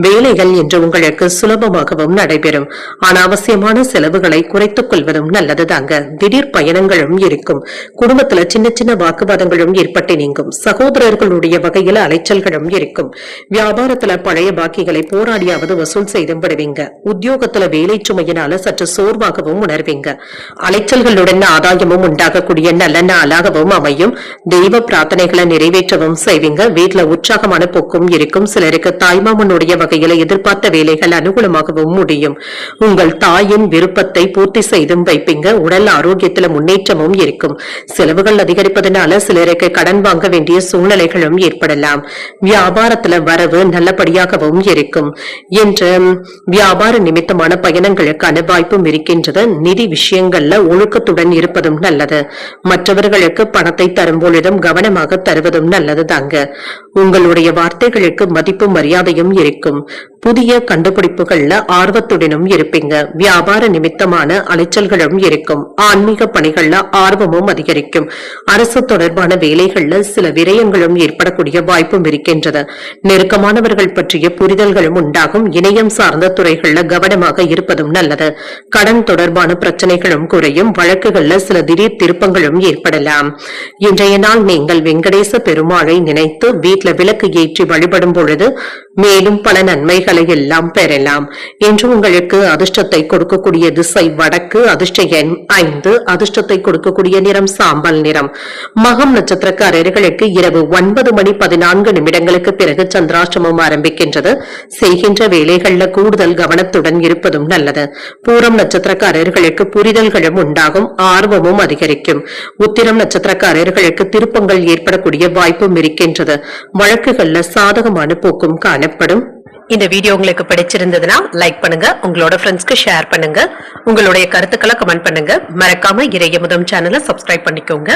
வேலைகள் என்று உங்களுக்கு சுலபமாகவும் நடைபெறும். அனாவசியமான செலவுகளை குறைத்துக் கொள்வதும் நல்லதுதாங்க. திடீர் பயணங்களும் இருக்கும். குடும்பத்துல சின்ன சின்ன வாக்குவாதங்களும் ஏற்பட்டு நீங்கும். சகோதரர்களுடைய வகையில அலைச்சல்களும் இருக்கும். வியாபாரத்துல பழைய பாக்கிகளை போராடியாவது வசூல் செய்தும் விடுவீங்க. உத்தியோகத்துல வேலை சுமையினால சற்று சோர்வாகவும் உணர்வீங்க. அலைச்சல்களுடன் ஆதாயமும் உண்டாகக்கூடிய நல்ல நாளாகவும் அமையும். தெய்வ பிரார்த்தனைகளை நிறைவேற்றவும் செய்வீங்க. வீட்டுல உற்சாகமான போக்கும் இருக்கும். சிலருக்கு தாய்மாமனுடைய வகையில எதிர்பார்த்த வேலைகள் அனுகூலமாகவும் முடியும். உங்கள் தாயின் விருப்பத்தை பூர்த்தி செய்தும் வைப்பீங்க. உடல் ஆரோக்கியத்துல முன்னேற்றமும் இருக்கும். செலவுகள் அதிகரிப்பதனால சிலருக்கு கடன் வாங்க வேண்டிய சூழ்நிலைகளும் ஏற்படலாம். வியாபாரத்துல வரவு நல்லபடியாகவும் இருக்கும். என்று வியாபார நிமித்தமான பயணங்களுக்கான வாய்ப்பும் இருக்கின்றது. நிதி விஷயங்கள்ல ஒழுக்கத்துடன் இருப்பதும் நல்லது. மற்றவர்களுக்கு பணத்தை தரும் பொழுதும் கவனமாக தருவதும் நல்லது தாங்க. உங்களுடைய வார்த்தைகளுக்கு மதிப்பு மரியாதையும் இருக்கும். புதிய கண்டுபிடிப்புகள்ல ஆர்வத்துடனும் இருப்பீங்க. வியாபார நிமித்தமான அலைச்சல்களும் இருக்கும். ஆன்மீக பணிகள்ல ஆர்வமும் அதிகரிக்கும். அரசு தொடர்பான வேலைகள்ல சில விரயங்களும் ஏற்படக்கூடிய வாய்ப்பும் இருக்கின்றது. நெருக்கமானவர்கள் பற்றிய புரிதல்களும் உண்டாகும். இணையம் சார்ந்த துறைகள்ல கவனமாக இருப்பதும் நல்லது. கடன் தொடர்பான பிரச்சனைகளும் குறையும். வழக்குகள்ல சில திடீர் திருப்பங்களும் ஏற்படலாம். இன்றைய நாள் நீங்கள் வெங்கடேச பெருமாளை நினைத்து வீட்டுல விளக்கு ஏற்றி வழிபடும் பொழுது மேலும் பல நன்மைகளை எல்லாம் பெறலாம். என்று உங்களுக்கு அதிர்ஷ்டத்தை கொடுக்கக்கூடிய திசை வடக்கு. அதிர்ஷ்ட எண் 5. அதிர்ஷ்டத்தை கொடுக்கக்கூடிய நிறம் சாம்பல் நிறம். மகம் நட்சத்திரக்காரர்களுக்கு இரவு 9:14 பிறகு சந்திராஷ்டமம் ஆரம்பிக்கின்றது. செய்கின்ற வேலைகள்ல கூடுதல் கவனத்துடன் இருப்பதும் நல்லது. பூரம் நட்சத்திரக்காரர்களுக்கு புரிதல்களும் உண்டாகும். ஆர்வமும் அதிகரிக்கும். உத்திரம் நட்சத்திரக்காரர்களுக்கு திருப்பங்கள் ஏற்படக்கூடிய வாய்ப்பும் இருக்கின்றது. வழக்குகள்ல சாதகமான போக்கும் காணப்படும். இந்த வீடியோ உங்களுக்கு பிடிச்சிருந்ததுன்னா லைக் பண்ணுங்க. உங்களோட ஃப்ரெண்ட்ஸ்க்கு ஷேர் பண்ணுங்க. உங்களுடைய கருத்துக்களை கமெண்ட் பண்ணுங்க. மறக்காம இறையமுதம் சேனலை சப்ஸ்கிரைப் பண்ணிக்கோங்க.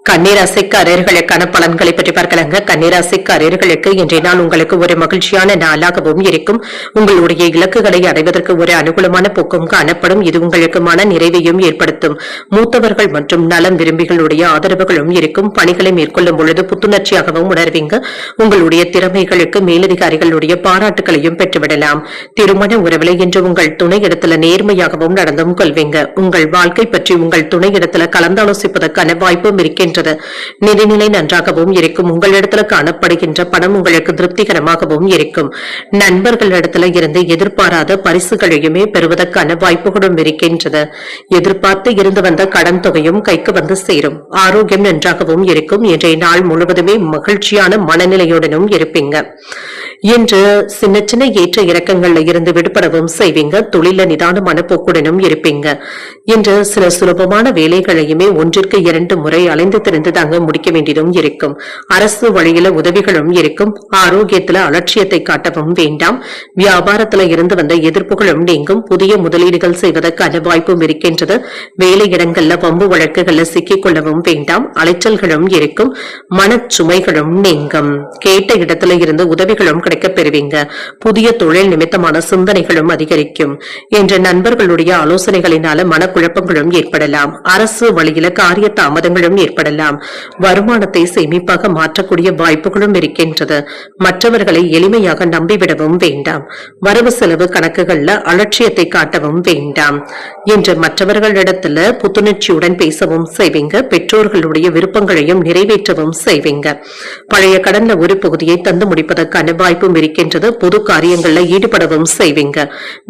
கன்னிராசிக்காரர்களுக்கான பலன்களை பற்றி பார்க்கலாங்க. கன்னிராசிக்காரர்களுக்கு இன்றைய நாள் உங்களுக்கு ஒரு மகிழ்ச்சியான நாளாகவும் இருக்கும். உங்களுடைய இலக்குகளை அடைவதற்கு ஒரு அனுகூலமான போக்கும் காணப்படும். இது உங்களுக்கு மன நிறைவையும் ஏற்படுத்தும். மூத்தவர்கள் மற்றும் நலம் விரும்பிகளுடைய ஆதரவுகளும் இருக்கும். பணிகளை மேற்கொள்ளும் பொழுது புத்துணர்ச்சியாகவும் உணர்வீங்க. உங்களுடைய திறமைகளுக்கு மேலதிகாரிகளுடைய பாராட்டுகளையும் பெற்றுவிடலாம். திருமண உறவுகளை இன்று உங்கள் துணை இடத்துல நேர்மையாகவும் நடந்தும் கொள்வீங்க. உங்கள் வாழ்க்கை பற்றி உங்கள் துணை இடத்துல கலந்தாலோசிப்பதற்கான வாய்ப்பும் இருக்கின்றது. நிதிநிலை நன்றாகவும் இருக்கும். உங்களிடத்துல காணப்படுகின்ற பணம் உங்களுக்கு திருப்திகரமாகவும் இருக்கும். நண்பர்களிடத்துல இருந்து எதிர்பாராத பரிசுகளையுமே பெறுவதற்கான வாய்ப்புகளும் இருக்கின்றது. எதிர்பார்த்து இருந்து வந்த கடன் தொகையும் கைக்கு வந்து சேரும். ஆரோக்கியம் நன்றாகவும் இருக்கும். இன்றைய நாள் முழுவதுமே மகிழ்ச்சியான மனநிலையுடனும் இருப்பீங்க. இன்று சின்ன சின்ன ஏற்ற இறக்கங்கள்ல இருந்து விடுபடவும் செய்வீங்க. தொழில நிதானமான போக்குடனும் இருப்பீங்க. இன்று சில சுலபமான வேலைகளையுமே 1-2 முறை அலைந்து திறந்து தாங்க முடிக்க வேண்டியதும் இருக்கும். அரசு வழியில உதவிகளும் இருக்கும். ஆரோக்கியத்துல அலட்சியத்தை காட்டவும் வேண்டாம். வியாபாரத்துல இருந்து வந்த எதிர்ப்புகளும் நீங்கும். புதிய முதலீடுகள் செய்வதற்கான வாய்ப்பும் இருக்கின்றது. வேலை இடங்கள்ல வம்பு வழக்குகள்ல சிக்கிக் கொள்ளவும் வேண்டாம். அலைச்சல்களும் இருக்கும். மனச்சுமைகளும் நீங்கும். கேட்ட இடத்துல இருந்து உதவிகளும் கிடைக்கப் பெறுவீங்க. புதிய தொழில் நிமித்தமான சிந்தனைகளும் அதிகரிக்கும். என்ற நண்பர்களுடைய ஆலோசனைகளினால மனக்குழப்பங்களும் ஏற்படலாம். அரசு வழியில காரிய தாமதங்களும் ஏற்படலாம். வருமானத்தை சேமிப்பாக மாற்றக்கூடிய வாய்ப்புகளும் இருக்கின்றது. மற்றவர்களை எளிமையாக நம்பிவிடவும் வேண்டாம். வரவு செலவு கணக்குகள்ல அலட்சியத்தை காட்டவும் வேண்டாம். என்று மற்றவர்களிடத்துல புத்துணர்ச்சியுடன் பேசவும் செய்வீங்க. பெற்றோர்களுடைய விருப்பங்களையும் நிறைவேற்றவும் செய்வீங்க. பழைய கடன்ல ஒரு பகுதியை தந்து முடிப்பதற்கான வாய்ப்பும் இருக்கின்றது. பொது காரியங்கள்ல ஈடுபடவும் செய்வீங்க.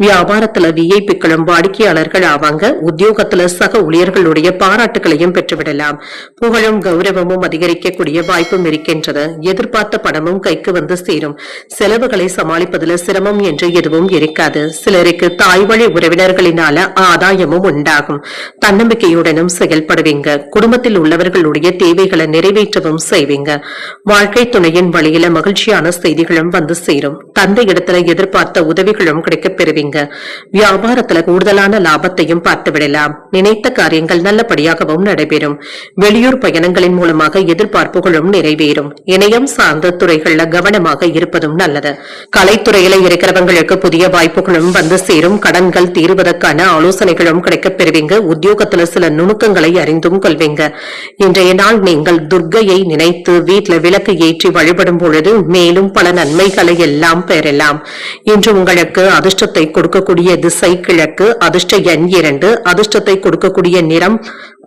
வியாபாரத்துல விஐபிக்களும் வாடிக்கையாளர்கள் ஆவாங்க. உத்தியோகத்துல சக ஊழியர்களுடைய பாராட்டுகளையும் பெற்றுவிடலாம். புகழும் கௌரவமும் அதிகரிக்கக்கூடிய வாய்ப்பும் இருக்கின்றது. எதிர்பார்த்த பணமும் கைக்கு வந்து சேரும். செலவுகளை சமாளிப்பதில் சிரமம் என்று எதுவும் இருக்காது. சிலருக்கு தாய் வழி உறவினர்களினால ஆதாயமும் உண்டாகும். தன்னம்பிக்கையுடனும் செயல்படுவீங்க. குடும்பத்தில் உள்ளவர்களுடைய தேவைகளை நிறைவேற்றவும் செய்வீங்க. வாழ்க்கை துணையின் வழியில மகிழ்ச்சியான செய்திகளும் வந்து சேரும். தந்தை இடத்துல எதிர்பார்த்த உதவிகளும் கிடைக்கப் பெறுவீங்க. வியாபாரத்துல கூடுதலான லாபத்தையும் பார்த்து விடலாம். நினைத்த காரியங்கள் நல்லபடியாகவும் நடைபெறும். வெளியூர் பயணங்களின் மூலமாக எதிர்பார்ப்புகளும் நிறைவேறும். இணையம் சார்ந்த துறைகள்ல கவனமாக இருப்பதும் நல்லது. கலைத்துறையில இருக்கிறவங்களுக்கு புதிய வாய்ப்புகளும் வந்து சேரும். கடன்கள் தீர்வதற்கான ஆலோசனைகளும் கிடைக்கப் பெறுவீங்க. உத்தியோகத்துல சில நுணுக்கங்களை அறிந்தும் கொள்வீங்க. இன்றைய நாள் நீங்கள் துர்க்கையை நினைத்து வீட்டுல விளக்கு ஏற்றி வழிபடும் பொழுது மேலும் பல நன்மைகளை எல்லாம் பெறலாம். இன்று உங்களுக்கு அதிர்ஷ்டத்தை கொடுக்கக்கூடிய திசை கிழக்கு. அதிர்ஷ்ட எண் 2. அதிர்ஷ்டத்தை கொடுக்கக்கூடிய நிறம்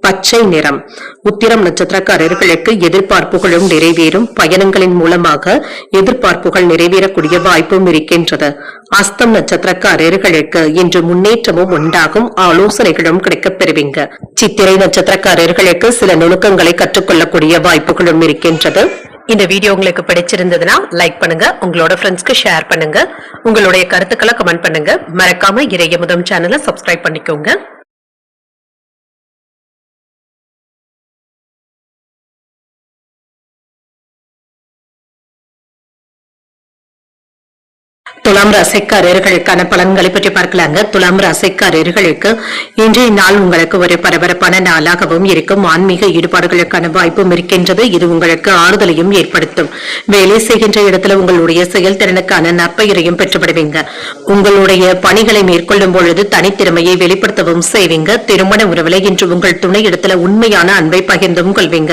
பச்சை நிறம். உத்திரம் நட்சத்திரக்காரர்களுக்கு எதிர்பார்ப்புகளும் நிறைவேறும். பயணங்களின் மூலமாக எதிர்பார்ப்புகள் நிறைவேறக்கூடிய வாய்ப்பும் இருக்கின்றது. அஸ்தம் நட்சத்திரக்காரர்களுக்கு இன்று முன்னேற்றமும் உண்டாகும். ஆலோசனைகளும் கிடைக்கப் பெறுவீங்க. சித்திரை நட்சத்திரக்காரர்களுக்கு சில நுணுக்கங்களை கற்றுக்கொள்ளக்கூடிய வாய்ப்புகளும் இருக்கின்றது. இந்த வீடியோ உங்களுக்கு பிடிச்சிருந்ததுன்னா லைக் பண்ணுங்க. உங்களோட ஃப்ரெண்ட்ஸ்க்கு ஷேர் பண்ணுங்க. உங்களுடைய கருத்துக்களை கமெண்ட் பண்ணுங்க. மறக்காம இறையமுதம் சேனலை சப்ஸ்கிரைப் பண்ணிக்கோங்க. துலாம் ராசிக்காரர்களுக்கான பலன்களை பற்றி பார்க்கலாங்க. துலாம் ராசிக்காரர்களுக்கு இன்றைய நாள் உங்களுக்கு ஒரு பரபரப்பான நாளாகவும் இருக்கும். ஆன்மீக ஈடுபாடுகளுக்கான வாய்ப்பும் இருக்கின்றது. இது உங்களுக்கு ஆறுதலையும் ஏற்படுத்தும். வேலை செய்கின்ற இடத்துல உங்களுடைய செயல்திறனுக்கான நற்பெயரையும் பெற்றுவிடுவீங்க. உங்களுடைய பணிகளை மேற்கொள்ளும் பொழுது தனித்திறமையை வெளிப்படுத்தவும் செய்வீங்க. திருமண உறவுல இன்று உங்கள் துணை இடத்துல உண்மையான அன்பை பகிர்ந்தும் கொள்வீங்க.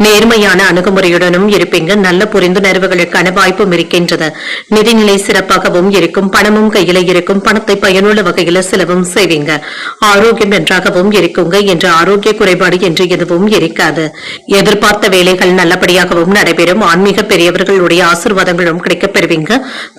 நேர்மையான அணுகுமுறையுடனும் இருப்பீங்க. நல்ல புரிந்துணர்வுகளுக்கான வாய்ப்பும் இருக்கின்றது. நிதிநிலை சிறப்பாகவும் இருக்கும். பணமும் கையில இருக்கும். பணத்தை பயனுள்ள வகையில செலவும் செய்வீங்க. ஆரோக்கியம் நன்றாகவும் இருக்குங்க. என்ற ஆரோக்கிய குறைபாடு என்று எதுவும் இருக்காது. எதிர்பார்த்த வேலைகள் நல்லபடியாகவும் நடைபெறும். ஆன்மீக பெரியவர்களுடைய ஆசீர்வாதங்களும் கிடைக்கப் பெறுவீங்க.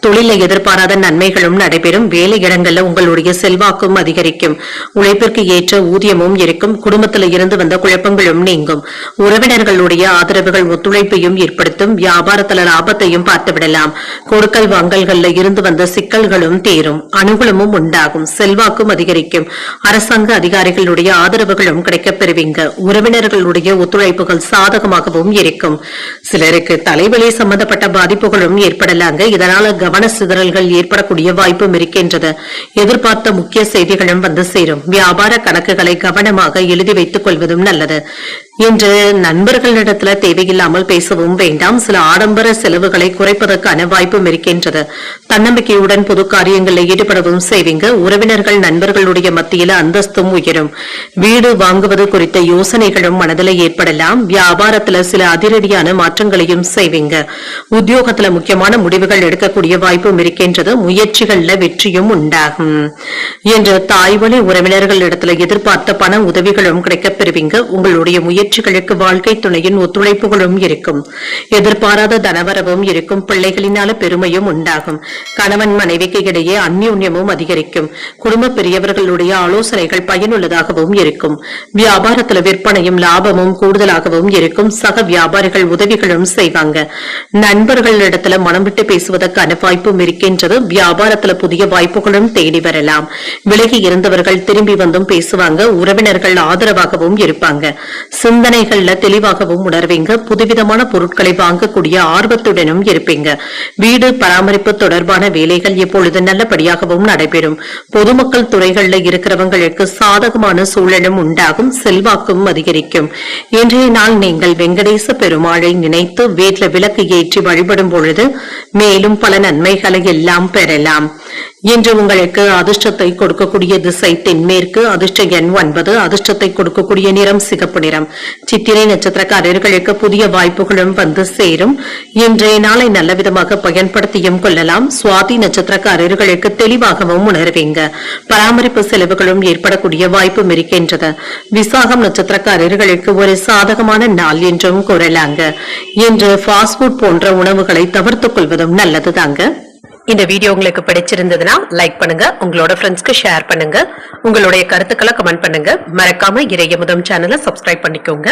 தொழில எதிர்பாராத நன்மைகளும் நடைபெறும். வேலை இடங்கள்ல உங்களுடைய செல்வாக்கும் அதிகரிக்கும். உழைப்பிற்கு ஏற்ற ஊதியமும் இருக்கும். குடும்பத்தில் இருந்து வந்த குழப்பங்களும் நீங்கும். உறவினர்களுடைய ஆதரவுகள் ஒத்துழைப்பையும் ஏற்படுத்தும். வியாபாரத்துல லாபத்தையும் பார்த்துவிடலாம். கொடுக்கல் வாங்கல்கள்ல இருந்து வந்த சிக்கல்களும் தீரும். அனுகூலமும் உண்டாகும். செல்வாக்கும் அதிகரிக்கும். அரசாங்க அதிகாரிகளுடைய ஆதரவுகளும் கிடைக்கப் பெறுவீங்க. உறவினர்களுடைய ஒத்துழைப்புகள் சாதகமாகவும் இருக்கும். சிலருக்கு தலைவலி சம்பந்தப்பட்ட பாதிப்புகளும் ஏற்படலாங்க. இதனால கவன சிதறல்கள் ஏற்படக்கூடிய வாய்ப்பும் இருக்கின்றது. எதிர்பார்த்த முக்கிய செய்திகளும் வந்து சேரும். வியாபார கணக்குகளை கவனமாக எழுதி வைத்துக் கொள்வதும் நல்லது. இன்று நண்பர்களிடத்துல தேவையில்லாமல் பேசவும் வேண்டாம். சில ஆடம்பர செலவுகளை குறைப்பதற்கான வாய்ப்பும் இருக்கின்றது. தன்னம்பிக்கையுடன் பொது காரியங்களில் ஈடுபடவும் செய்வீங்க. உறவினர்கள் நண்பர்களுடைய மத்தியில அந்தஸ்தும் உயரும். வீடு வாங்குவது குறித்த யோசனைகளும் மனதில் ஏற்படலாம். வியாபாரத்துல சில அதிரடியான மாற்றங்களையும் செய்வீங்க. உத்தியோகத்துல முக்கியமான முடிவுகள் எடுக்கக்கூடிய வாய்ப்பும் இருக்கின்றது. முயற்சிகள்ல வெற்றியும் உண்டாகும். என்று தாய்வழி உறவினர்கள் இடத்துல எதிர்பார்த்த பண உதவிகளும் கிடைக்கப் பெறுவீங்க. உங்களுடைய முயற்சிகளுக்கு வாழ்க்கை துணையின் ஒத்துழைப்புகளும் இருக்கும். எதிர்பாராத தனவரவும் இருக்கும். பிள்ளைகளினால பெருமையும் உண்டாகும். கணவன் மனைவிக்கு இடையே அந்யோன்யமும் அதிகரிக்கும். குடும்ப பெரியவர்களுடைய ஆலோசனைகள் பயனுள்ளதாகவும் இருக்கும். வியாபாரத்துல விற்பனையும் லாபமும் கூடுதலாகவும் இருக்கும். சக வியாபாரிகள் உதவிகளும் செய்வாங்க. நண்பர்களிடத்துல மனம் விட்டு பேசுவதற்கான வாய்ப்பும் இருக்கின்றது. வியாபாரத்துல புதிய வாய்ப்புகளும் தேடி வரலாம். விலகி இருந்தவர்கள் திரும்பி வந்தும் பேசுவாங்க. உறவினர்கள் ஆதரவாகவும் இருப்பாங்க. சிந்தனைகள்ல தெளிவாகவும் உணர்வீங்க. புதுவிதமான பொருட்களை வாங்கக்கூடிய ஆர்வத்துடனும் இருப்பீங்க. வீடு பராமரிப்பு தொடர்பான வேலைகள் இப்பொழுது நல்லபடியாகவும் நடைபெறும். பொதுமக்கள் துறைகள்ல இருக்கிறவங்களுக்கு சாதகமான சூழலும் உண்டாகும். செல்வாக்கும் அதிகரிக்கும். இன்றைய நாள் நீங்கள் வெங்கடேச பெருமாளை நினைத்து வீட்ல விளக்கு ஏற்றி வழிபடும் பொழுது மேலும் பல நன்மைகளை எல்லாம் பெறலாம். இன்று உங்களுக்கு அதிர்ஷ்டத்தை கொடுக்கக்கூடிய திசை தென்மேற்கு. அதிர்ஷ்ட எண் 9. அதிர்ஷ்டத்தை கொடுக்கக்கூடிய நிறம் சிகப்பு நிறம். சித்திரை நட்சத்திரக்காரர்களுக்கு புதிய வாய்ப்புகளும் வந்து சேரும். இன்றைய நாளை நல்ல விதமாக பயன்படுத்தியும் கொள்ளலாம். சுவாதி நட்சத்திரக்காரர்களுக்கு தெளிவாகவும் உணர்வீங்க. பராமரிப்பு செலவுகளும் ஏற்படக்கூடிய வாய்ப்பும் இருக்கின்றது. விசாகம் நட்சத்திரக்காரர்களுக்கு ஒரு சாதகமான நாள் என்றும் கூறலாங்க. இன்று ஃபாஸ்ட் ஃபுட் போன்ற உணவுகளை தவிர்த்துக் கொள்வதும் நல்லதுதாங்க. இந்த வீடியோ உங்களுக்கு பிடிச்சிருந்ததுன்னா லைக் பண்ணுங்க, உங்களோட ஃப்ரெண்ட்ஸ்க்கு ஷேர் பண்ணுங்க, உங்களுடைய கருத்துக்களை கமெண்ட் பண்ணுங்க. மறக்காம இறையமுதம் சேனலை சப்ஸ்கிரைப் பண்ணிக்கோங்க.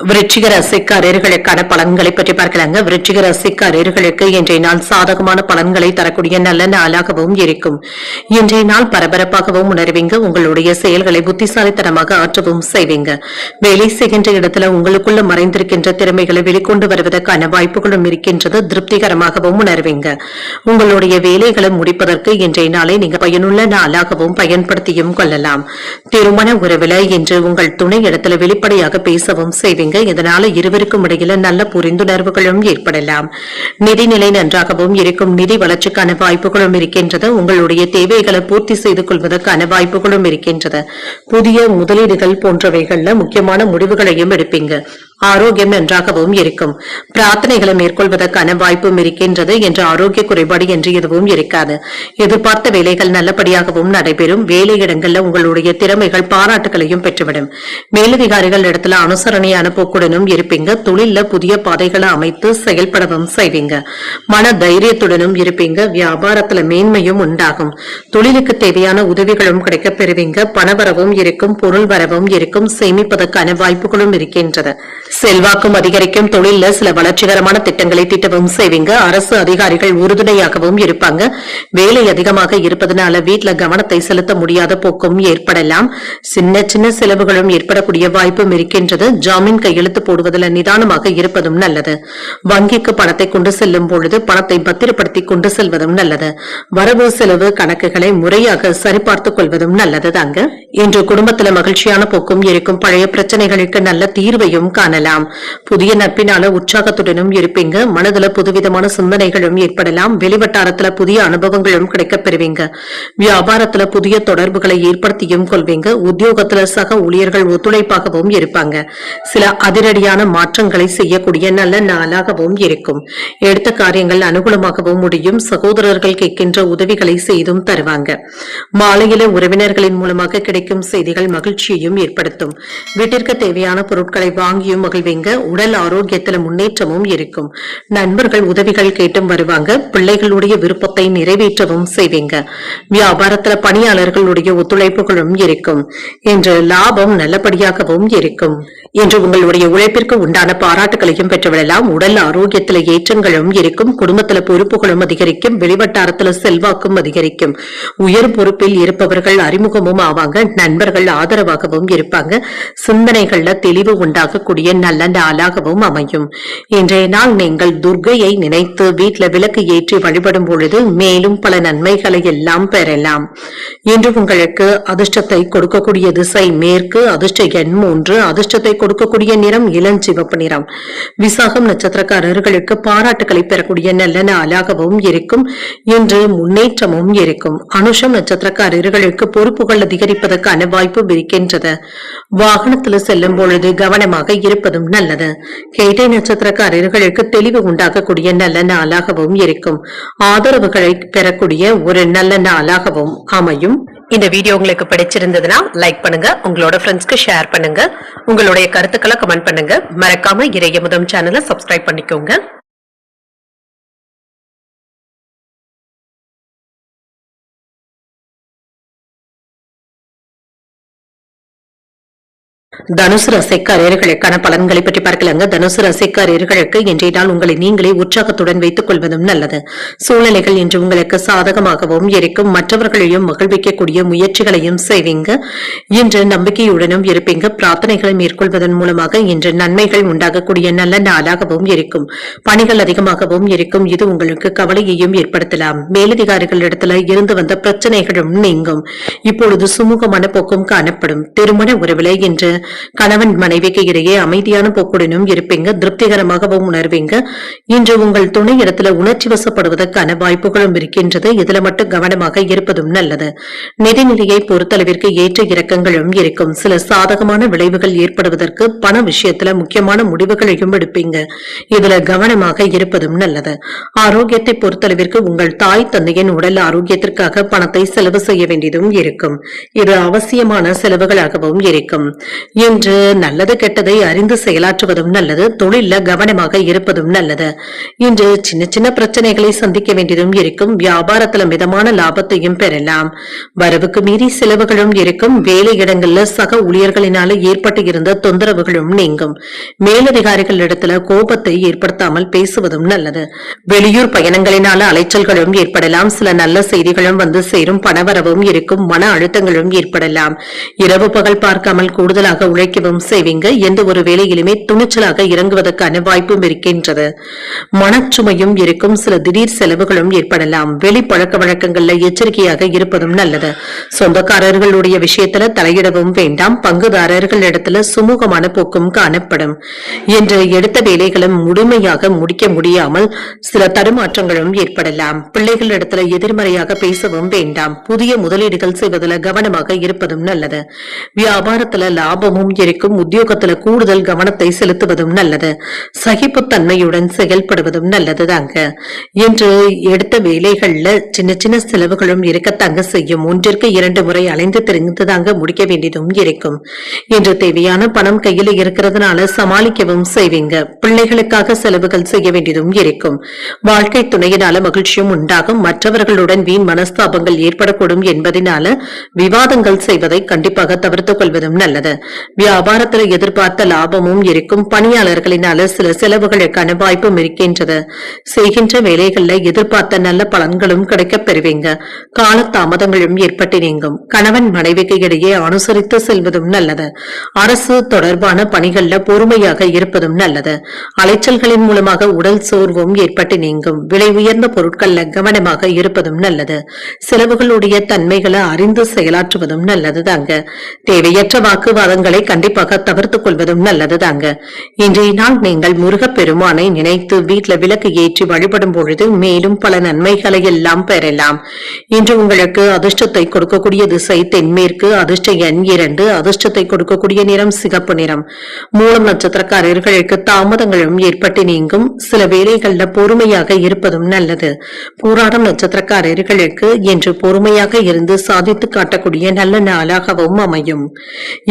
விருச்சிக ராசிக்காரர்களுக்கான பலன்களை பற்றி பார்க்கலாங்க. விருச்சிக ராசிக்காரர்களுக்கு இன்றைய நாள் சாதகமான பலன்களை தரக்கூடிய நல்ல நாளாகவும் இருக்கும். இன்றைய நாள் பரபரப்பாகவும் உணர்வீங்க. உங்களுடைய செயல்களை புத்திசாலித்தனமாக ஆற்றவும் செய்வீங்க. வேலை செய்கின்ற இடத்துல உங்களுக்குள்ள மறைந்திருக்கின்ற திறமைகளை வெளிக்கொண்டு வருவதற்கான வாய்ப்புகளும் இருக்கின்றது. திருப்திகரமாகவும் உணர்வீங்க. உங்களுடைய வேலைகளை முடிப்பதற்கு இன்றைய நாளை நீங்க பயனுள்ள நாளாகவும் பயன்படுத்தியும் கொள்ளலாம். திருமண உறவுல இன்று உங்கள் துணை இடத்துல வெளிப்படையாக பேசவும் செய்வீங்க. இதனால இருவருக்கும் இடையில நல்ல புரிந்துணர்வுகளும் ஏற்படலாம். நிதிநிலை நன்றாகவும் இருக்கும். நிதி வளர்ச்சிக்கான வாய்ப்புகளும் இருக்கின்றது. உங்களுடைய தேவைகளை பூர்த்தி செய்து கொள்வதற்கான வாய்ப்புகளும் இருக்கின்றது. புதிய முதலீடுகள் போன்றவைகள்ல முக்கியமான முடிவுகளையும் எடுப்பீங்க. ஆரோக்கியம் நன்றாகவும் இருக்கும். பிரார்த்தனைகளை மேற்கொள்வதற்கான வாய்ப்பும் இருக்கின்றது. என்ற ஆரோக்கிய குறைபாடு என்று எதுவும் இருக்காது. எதிர்பார்த்த வேலைகள் நல்லபடியாகவும் நடைபெறும். வேலையிடங்கள்ல உங்களுடைய திறமைகள் பாராட்டுகளையும் பெற்றுவிடும். மேலதிகாரிகள் இடத்துல அனுசரணையான போக்குடனும் இருப்பீங்க. தொழில புதிய பாதைகளை அமைத்து செயல்படவும் செய்வீங்க. மன தைரியத்துடனும் இருப்பீங்க. வியாபாரத்துல மேன்மையும் உண்டாகும். தொழிலுக்கு தேவையான உதவிகளும் கிடைக்கப் பெறுவீங்க. பணவரவும் இருக்கும். பொருள் வரவும் இருக்கும். சேமிப்பதற்கான வாய்ப்புகளும் இருக்கின்றது. செல்வாக்கும் அதிகரிக்கும். தொழில சில வளர்ச்சிகரமான திட்டங்களை தீட்டவும் செய்வீங்க. அரசு அதிகாரிகள் உறுதுணையாகவும் இருப்பாங்க. வேலை அதிகமாக இருப்பதனால வீட்டுல கவனத்தை செலுத்த முடியாத போக்கும் ஏற்படலாம். சின்ன சின்ன செலவுகளும் ஏற்படக்கூடிய வாய்ப்பும் இருக்கின்றது. ஜாமீன் கையெழுத்து போடுவதில் நிதானமாக இருப்பதும் நல்லது. வங்கிக்கு பணத்தை கொண்டு செல்லும் பொழுது பணத்தை பத்திரப்படுத்தி கொண்டு செல்வதும் நல்லது. வரவு செலவு கணக்குகளை முறையாக சரிபார்த்துக் கொள்வதும் நல்லது தாங்க. இன்று குடும்பத்துல மகிழ்ச்சியான போக்கும் இருக்கும். பழைய பிரச்சனைகளுக்கு நல்ல தீர்வையும் காணலாம். புதிய நட்பினால உற்சாகத்துடனும் இருப்பீங்க. மனதுல புதுவிதமான சிந்தனைகளும் ஏற்படலாம். வெளிவட்டாரத்துல புதிய அனுபவங்களும் கிடைக்கப் பெறுவீங்க. வியாபாரத்துல புதிய தொடர்புகளை ஏற்படுத்தியும் கொள்வீங்க. உத்தியோகத்துல சக ஊழியர்கள் ஒத்துழைப்பாகவும் இருப்பாங்க. சில அதிரடியான மாற்றங்களை செய்யக்கூடிய நல்ல நாளாகவும் இருக்கும். எடுத்த காரியங்கள் அனுகூலமாகவும் முடியும். சகோதரர்கள் கேட்கின்ற உதவிகளை செய்தும் தருவாங்க. மாலையில உறவினர்களின் மூலமாக கிடைக்கும் செய்திகள் மகிழ்ச்சியையும் ஏற்படுத்தும். வீட்டிற்கு தேவையான பொருட்களை வாங்கியும் மகிழ்வீங்க. உடல் ஆரோக்கியத்தில் முன்னேற்றமும் இருக்கும். நண்பர்கள் உதவிகள் கேட்டும் வருவாங்க. பிள்ளைகளுடைய விருப்பத்தை நிறைவேற்றவும் செய்வீங்க. வியாபாரத்துல பணியாளர்களுடைய ஒத்துழைப்புகளும் இருக்கும். என்று லாபம் நல்லபடியாகவும் இருக்கும். என்று உங்களுடைய உழைப்பிற்கு உண்டான பாராட்டுகளையும் பெற்றுவிடலாம். உடல் ஆரோக்கியத்தில் ஏற்றங்களும் இருக்கும். குடும்பத்துல பொறுப்புகளும் அதிகரிக்கும். வெளிவட்டாரத்துல செல்வாக்கும் அதிகரிக்கும். உயர் பொறுப்பில் இருப்பவர்கள் அறிமுகமும் ஆவாங்க. நண்பர்கள் ஆதரவாகவும் இருப்பாங்க. சிந்தனைகள்ல தெளிவு உண்டாகக்கூடிய நல்ல நாளாகவும் அமையும். இன்றைய நாள் நீங்கள் துர்க்கையை நினைத்து வீட்டுல விளக்கு ஏற்றி வழிபடும் பொழுது மேலும் பல நன்மைகளை எல்லாம் பெறலாம். இன்று உங்களுக்கு அதிர்ஷ்டத்தை கொடுக்கக்கூடிய திசை மேற்கு. அதிர்ஷ்ட எண் 3. அதிர்ஷ்டத்தை கொடுக்கக்கூடிய நிறம் இளஞ்சிவப்பு நிறம். விசாகம் நட்சத்திரக்காரர்களுக்கு பாராட்டுகளை பெறக்கூடிய நல்ல நாளாகவும் இருக்கும். இன்று முன்னேற்றமும் இருக்கும். அனுஷம் நட்சத்திரக்காரர்களுக்கு பொறுப்புகள் அதிகரிப்பதற்கான வாய்ப்பு இருக்கின்றது. வாகனத்தில் செல்லும் பொழுது கவனமாக இருப்பதும் நல்லது. கேட்டை நட்சத்திரக்காரர்களுக்கு தெளிவு உண்டாகக்கூடிய நல்ல நாளாகவும் இருக்கும். ஆதரவுகளை பெறக்கூடிய ஒரு நல்ல நாளாகவும் அமையும். இந்த வீடியோ உங்களுக்கு பிடிச்சிருந்ததுன்னா லைக் பண்ணுங்க, உங்களோட ஃப்ரெண்ட்ஸ்க்கு ஷேர் பண்ணுங்க, உங்களுடைய கருத்துக்களை கமெண்ட் பண்ணுங்க. மறக்காம இறையமுதம் சேனலை சப்ஸ்கிரைப் பண்ணிக்கோங்க. தனுசு ராசிக்காரர்களுக்கான பலன்களை பற்றி பார்க்கலாங்க. தனுசு ராசிக்காரர்களுக்கு இன்றைய நாள் உங்களை நீங்களே உற்சாகத்துடன் வைத்துக் கொள்வதும் நல்லது. சூழ்நிலைகள் இன்று உங்களுக்கு சாதகமாகவும் இருக்கும். மற்றவர்களையும் மகிழ்விக்கக்கூடிய முயற்சிகளையும் செய்வீங்க. இன்று நம்பிக்கையுடனும் இருப்பீங்க. பிரார்த்தனைகளை மேற்கொள்வதன் மூலமாக இன்று நன்மைகள் உண்டாகக்கூடிய நல்ல நாளாகவும் இருக்கும். பணிகள் அதிகமாகவும் இருக்கும். இது உங்களுக்கு கவலையையும் ஏற்படுத்தலாம். மேலதிகாரிகளிடத்துல இருந்து வந்த பிரச்சனைகளும் நீங்கும். இப்பொழுது சுமூகமான போக்கும் காணப்படும். திருமண உறவில இன்று கணவன் மனைவிக்கு இடையே அமைதியான போக்குடனும் இருப்பீங்க. திருப்திகரமாகவும் உணர்வீங்க. இன்று உங்கள் துணை இடத்துல உணர்ச்சி வசப்படுவதற்கான வாய்ப்புகளும் இருக்கின்றது. இதுல மட்டும் கவனமாக இருப்பதும் நல்லது. நிதிநிலையை பொறுத்தளவிற்கு ஏற்ற இறக்கங்களும் இருக்கும். சில சாதகமான விளைவுகள் ஏற்படுவதற்கு பண விஷயத்துல முக்கியமான முடிவுகளையும் எடுப்பீங்க. இதுல கவனமாக இருப்பதும் நல்லது. ஆரோக்கியத்தை பொறுத்தளவிற்கு உங்கள் தாய் தந்தையின் உடல் ஆரோக்கியத்திற்காக பணத்தை செலவு செய்ய வேண்டியதும் இருக்கும். இது அவசியமான செலவுகளாகவும் இருக்கும். இன்று நல்லது கெட்டதை அறிந்து செயலாற்றுவதும் நல்லது. தொழில கவனமாக இருப்பதும் நல்லது. இன்று சின்ன சின்ன பிரச்சனைகளை சந்திக்க வேண்டியதும் இருக்கும். வியாபாரத்துல மிதமான லாபத்தையும் பெறலாம். வரவுக்கு மீறி செலவுகளும் இருக்கும். வேலை இடங்கள்ல சக ஊழியர்களினால ஏற்பட்டு இருந்த தொந்தரவுகளும் நீங்கும். மேலதிகாரிகள் இடத்துல கோபத்தை ஏற்படுத்தாமல் பேசுவதும் நல்லது. வெளியூர் பயணங்களினால அலைச்சல்களும் ஏற்படலாம். சில நல்ல செய்திகளும் வந்து சேரும். பணவரவும் இருக்கும். மன அழுத்தங்களும் ஏற்படலாம். இரவு பகல் பார்க்காமல் கூடுதலாக உழைக்கவும் செய்வீங்க. எந்த ஒரு வேலையிலுமே துணிச்சலாக இறங்குவதற்கான வாய்ப்பும் இருக்கின்றது. மனச்சுமையும் இருக்கும். சில திடீர் செலவுகளும் ஏற்படலாம். வெளி பழக்க வழக்கங்கள்ல எச்சரிக்கையாக இருப்பதும் நல்லது. சொந்தக்காரர்களுடைய விஷயத்துல தலையிடவும் வேண்டாம். பங்குதாரர்கள் இடத்துல சுமூகமான போக்கும் காணப்படும். என்று எடுத்த வேலைகளும் முழுமையாக முடிக்க முடியாமல் சில தடுமாற்றங்களும் ஏற்படலாம். பிள்ளைகள் இடத்துல எதிர்மறையாக பேசவும் வேண்டாம். புதிய முதலீடுகள் செய்வதில் கவனமாக இருப்பதும் நல்லது. வியாபாரத்துல லாபமும் இருக்கும். உத்தியோகத்துல கூடுதல் கவனத்தை செலுத்துவதும் நல்லது. சகிப்புத்தன்மையுடன் செயல்படுவதும் நல்லதுதாங்க. என்று எடுத்த வேலைகள்ல சின்ன சின்ன செலவுகளும் இருக்கத்தாங்க செய்யும். ஒன்றிற்கு 2 முறை அலைந்து தெரிந்துதாங்க முடிக்க வேண்டியதும் இருக்கும். என்று தேவையான பணம் கையில இருக்கிறதுனால சமாளிக்கவும் செய்வீங்க. பிள்ளைகளுக்காக செலவுகள் செய்ய வேண்டியதும் இருக்கும். வாழ்க்கை துணையினால மகிழ்ச்சியும் உண்டாகும். மற்றவர்களுடன் வீண் மனஸ்தாபங்கள் ஏற்படக்கூடும் என்பதனால விவாதங்கள் செய்வதை கண்டிப்பாக தவிர்த்துக் கொள்வதும் நல்லது. வியாபாரத்தில் எதிர்பார்த்த லாபமும் இருக்கும். பணியாளர்களினால சில செலவுகளுக்கான வாய்ப்பும் இருக்கின்றது. செய்கின்ற வேலைகள்ல எதிர்பார்த்த நல்ல பலன்களும் கிடைக்கப் பெறுவீங்க. கால தாமதங்களும் ஏற்பட்டு நீங்கும். கணவன் மனைவிக்கு இடையே அனுசரித்து செல்வதும் நல்லது. அரசு தொடர்பான பணிகள்ல பொறுமையாக இருப்பதும் நல்லது. அலைச்சல்களின் மூலமாக உடல் சோர்வும் ஏற்பட்டு நீங்கும். விலை உயர்ந்த பொருட்கள்ல கவனமாக இருப்பதும் நல்லது. செலவுகளுடைய தன்மைகளை அறிந்து செயலாற்றுவதும் நல்லது தாங்க. தேவையற்ற வாக்குவாதங்களை கண்டிப்பாக தவிர்த்துக் கொள்வதும் நல்லதுதாங்க. இன்றைய நாள் நீங்கள் முருகப்பெருமானை நினைத்து வீட்டுல விளக்கு ஏற்றி வழிபடும் பொழுது மேலும் பல நன்மைகளை எல்லாம் பெறலாம். இன்று உங்களுக்கு அதிர்ஷ்டத்தை கொடுக்கக்கூடிய திசை தென்மேற்கு. அதிர்ஷ்ட எண் 2. அதிர்ஷ்டத்தை கொடுக்கக்கூடிய நிறம் சிகப்பு நிறம். மூலம் நட்சத்திரக்காரர்களுக்கு தாமதங்களும் ஏற்பட்டு நீங்கும். சில வேலைகள்ல பொறுமையாக இருப்பதும் நல்லது. பூராடம் நட்சத்திரக்காரர்களுக்கு இன்று பொறுமையாக இருந்து சாதித்து காட்டக்கூடிய நல்ல நாளாகவும் அமையும்.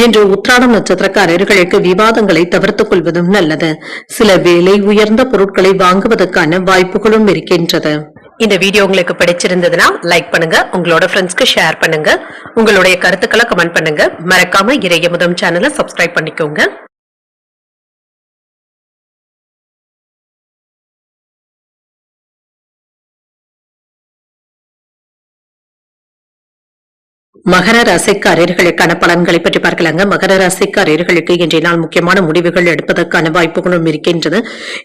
இன்று உத்திராடம் நட்சத்திரக்காரர்களுக்கு விவாதங்களை தவிர்த்துக் கொள்வதும் நல்லது. சில வேலை உயர்ந்த பொருட்களை வாங்குவதற்கான வாய்ப்புகளும் இருக்கின்றது. இந்த வீடியோ உங்களுக்கு பிடிச்சிருந்ததுன்னா லைக் பண்ணுங்க. உங்களோட ஃப்ரெண்ட்ஸ்க்கு ஷேர் பண்ணுங்க. உங்களுடைய கருத்துக்களை கமெண்ட் பண்ணுங்க. மறக்காம இறையமுதம் சேனலை சப்ஸ்கிரைப் பண்ணிக்கோங்க. மகர ராசிக்காரர்களுக்கான பலன்களை பற்றி பார்க்கலாங்க. மகர ராசிக்காரர்களுக்கு இன்றைய நாள் முக்கியமான முடிவுகள் எடுப்பதற்கான வாய்ப்புகளும் இருக்கின்றது.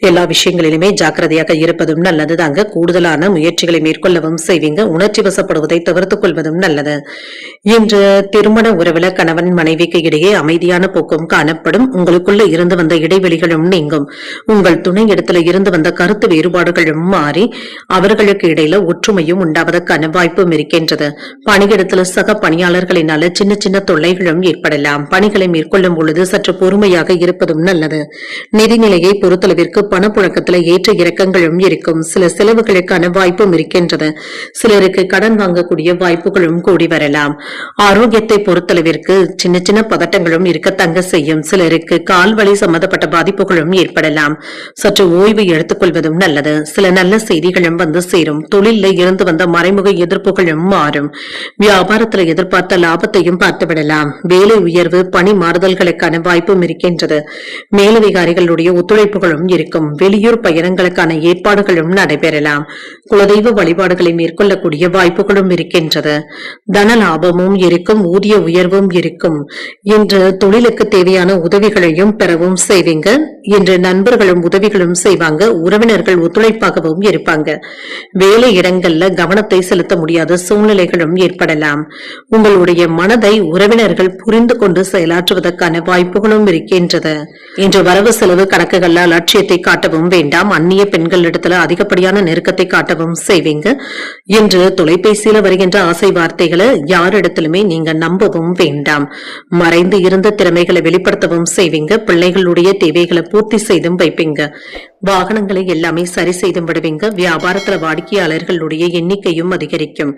எல்லா விஷயங்களிலுமே ஜாக்கிரதையாக இருப்பதும் நல்லது தாங்க. கூடுதலான முயற்சிகளை மேற்கொள்ளவும் செய்வீங்க. உணர்ச்சி வசப்படுவதை தவிர்த்துக் கொள்வதும் நல்லது. இன்று திருமண உறவுல கணவன் மனைவிக்கு இடையே அமைதியான போக்கும் காணப்படும். உங்களுக்குள்ள இருந்து வந்த இடைவெளிகளும் நீங்கும். உங்கள் துணை இடத்துல இருந்து வந்த கருத்து வேறுபாடுகளும் மாறி அவர்களுக்கு இடையில ஒற்றுமையும் உண்டாவதற்கான வாய்ப்பும் இருக்கின்றது. பணியிடத்துல சக பணியாளர்களினால சின்ன சின்ன தொல்லைகளும் ஏற்படலாம். பணிகளை மேற்கொள்ளும் பொழுது சற்று பொறுமையாக இருப்பதும் நல்லது. நிதிநிலையை பொறுத்தளவிற்கு பணப்புழக்கத்தில் ஏற்ற இறக்கங்களும் இருக்கும். சில செலவுகளுக்கான வாய்ப்பும் இருக்கின்றது. சிலருக்கு கடன் வாங்கக்கூடிய வாய்ப்புகளும் கூடி வரலாம். ஆரோக்கியத்தை பொறுத்தளவிற்கு சின்ன சின்ன பதட்டங்களும் இருக்கத்தங்க செய்யும். சிலருக்கு கால்வலி சம்பந்தப்பட்ட பாதிப்புகளும் ஏற்படலாம். சற்று ஓய்வு எடுத்துக் கொள்வதும் நல்லது. சில நல்ல செய்திகளும் வந்து சேரும். தொழிலில் இருந்து வந்த மறைமுக எதிர்ப்புகளும் மாறும். வியாபாரத்தில் எதிர்பார்த்த லாபத்தையும் பார்த்துவிடலாம். வேலை உயர்வு, பணி மாறுதல்களுக்கான வாய்ப்பும் இருக்கின்றது. மேலதிகாரிகளுடைய ஒத்துழைப்புகளும் இருக்கும். வெளியூர் பயணங்களுக்கான ஏற்பாடுகளும் நடைபெறலாம். குலதெய்வ வழிபாடுகளை மேற்கொள்ளக்கூடிய வாய்ப்புகளும் இருக்கின்றது. தன லாபமும் இருக்கும். ஊதிய உயர்வும் இருக்கும். இன்று தொழிலுக்கு தேவையான உதவிகளையும் பெறவும் செய்வீங்க. இன்று நண்பர்களும் உதவிகளும் செய்வாங்க. உறவினர்கள் ஒத்துழைப்பாகவும் இருப்பாங்க. வேலை இடங்கள்ல கவனத்தை செலுத்த முடியாத சூழ்நிலைகளும் ஏற்படலாம். உங்களுடைய மனதை உறவினர்கள் புரிந்து கொண்டு செயலாற்றுவதற்கான வாய்ப்புகளும் இருக்கின்றது. இன்று வரவு செலவு கணக்குகள்ல அலட்சியத்தை காட்டவும் வேண்டாம். அந்நிய பெண்களிடத்துல அதிகப்படியான நெருக்கத்தை காட்டவும் செய்வீங்க. இன்று தொலைபேசியில வருகின்ற ஆசை வார்த்தைகளை யாரிடத்திலுமே நீங்க நம்பவும் வேண்டாம். மறைந்து இருந்த திறமைகளை வெளிப்படுத்தவும் செய்வீங்க. பிள்ளைகளுடைய தேவைகளை பூர்த்தி செய்தும் வைப்பீங்க. வாகனங்களை எல்லாமே சரி செய்து விடுவீங்க. வியாபாரத்துல வாடிக்கையாளர்களுடைய எண்ணிக்கையும் அதிகரிக்கும்.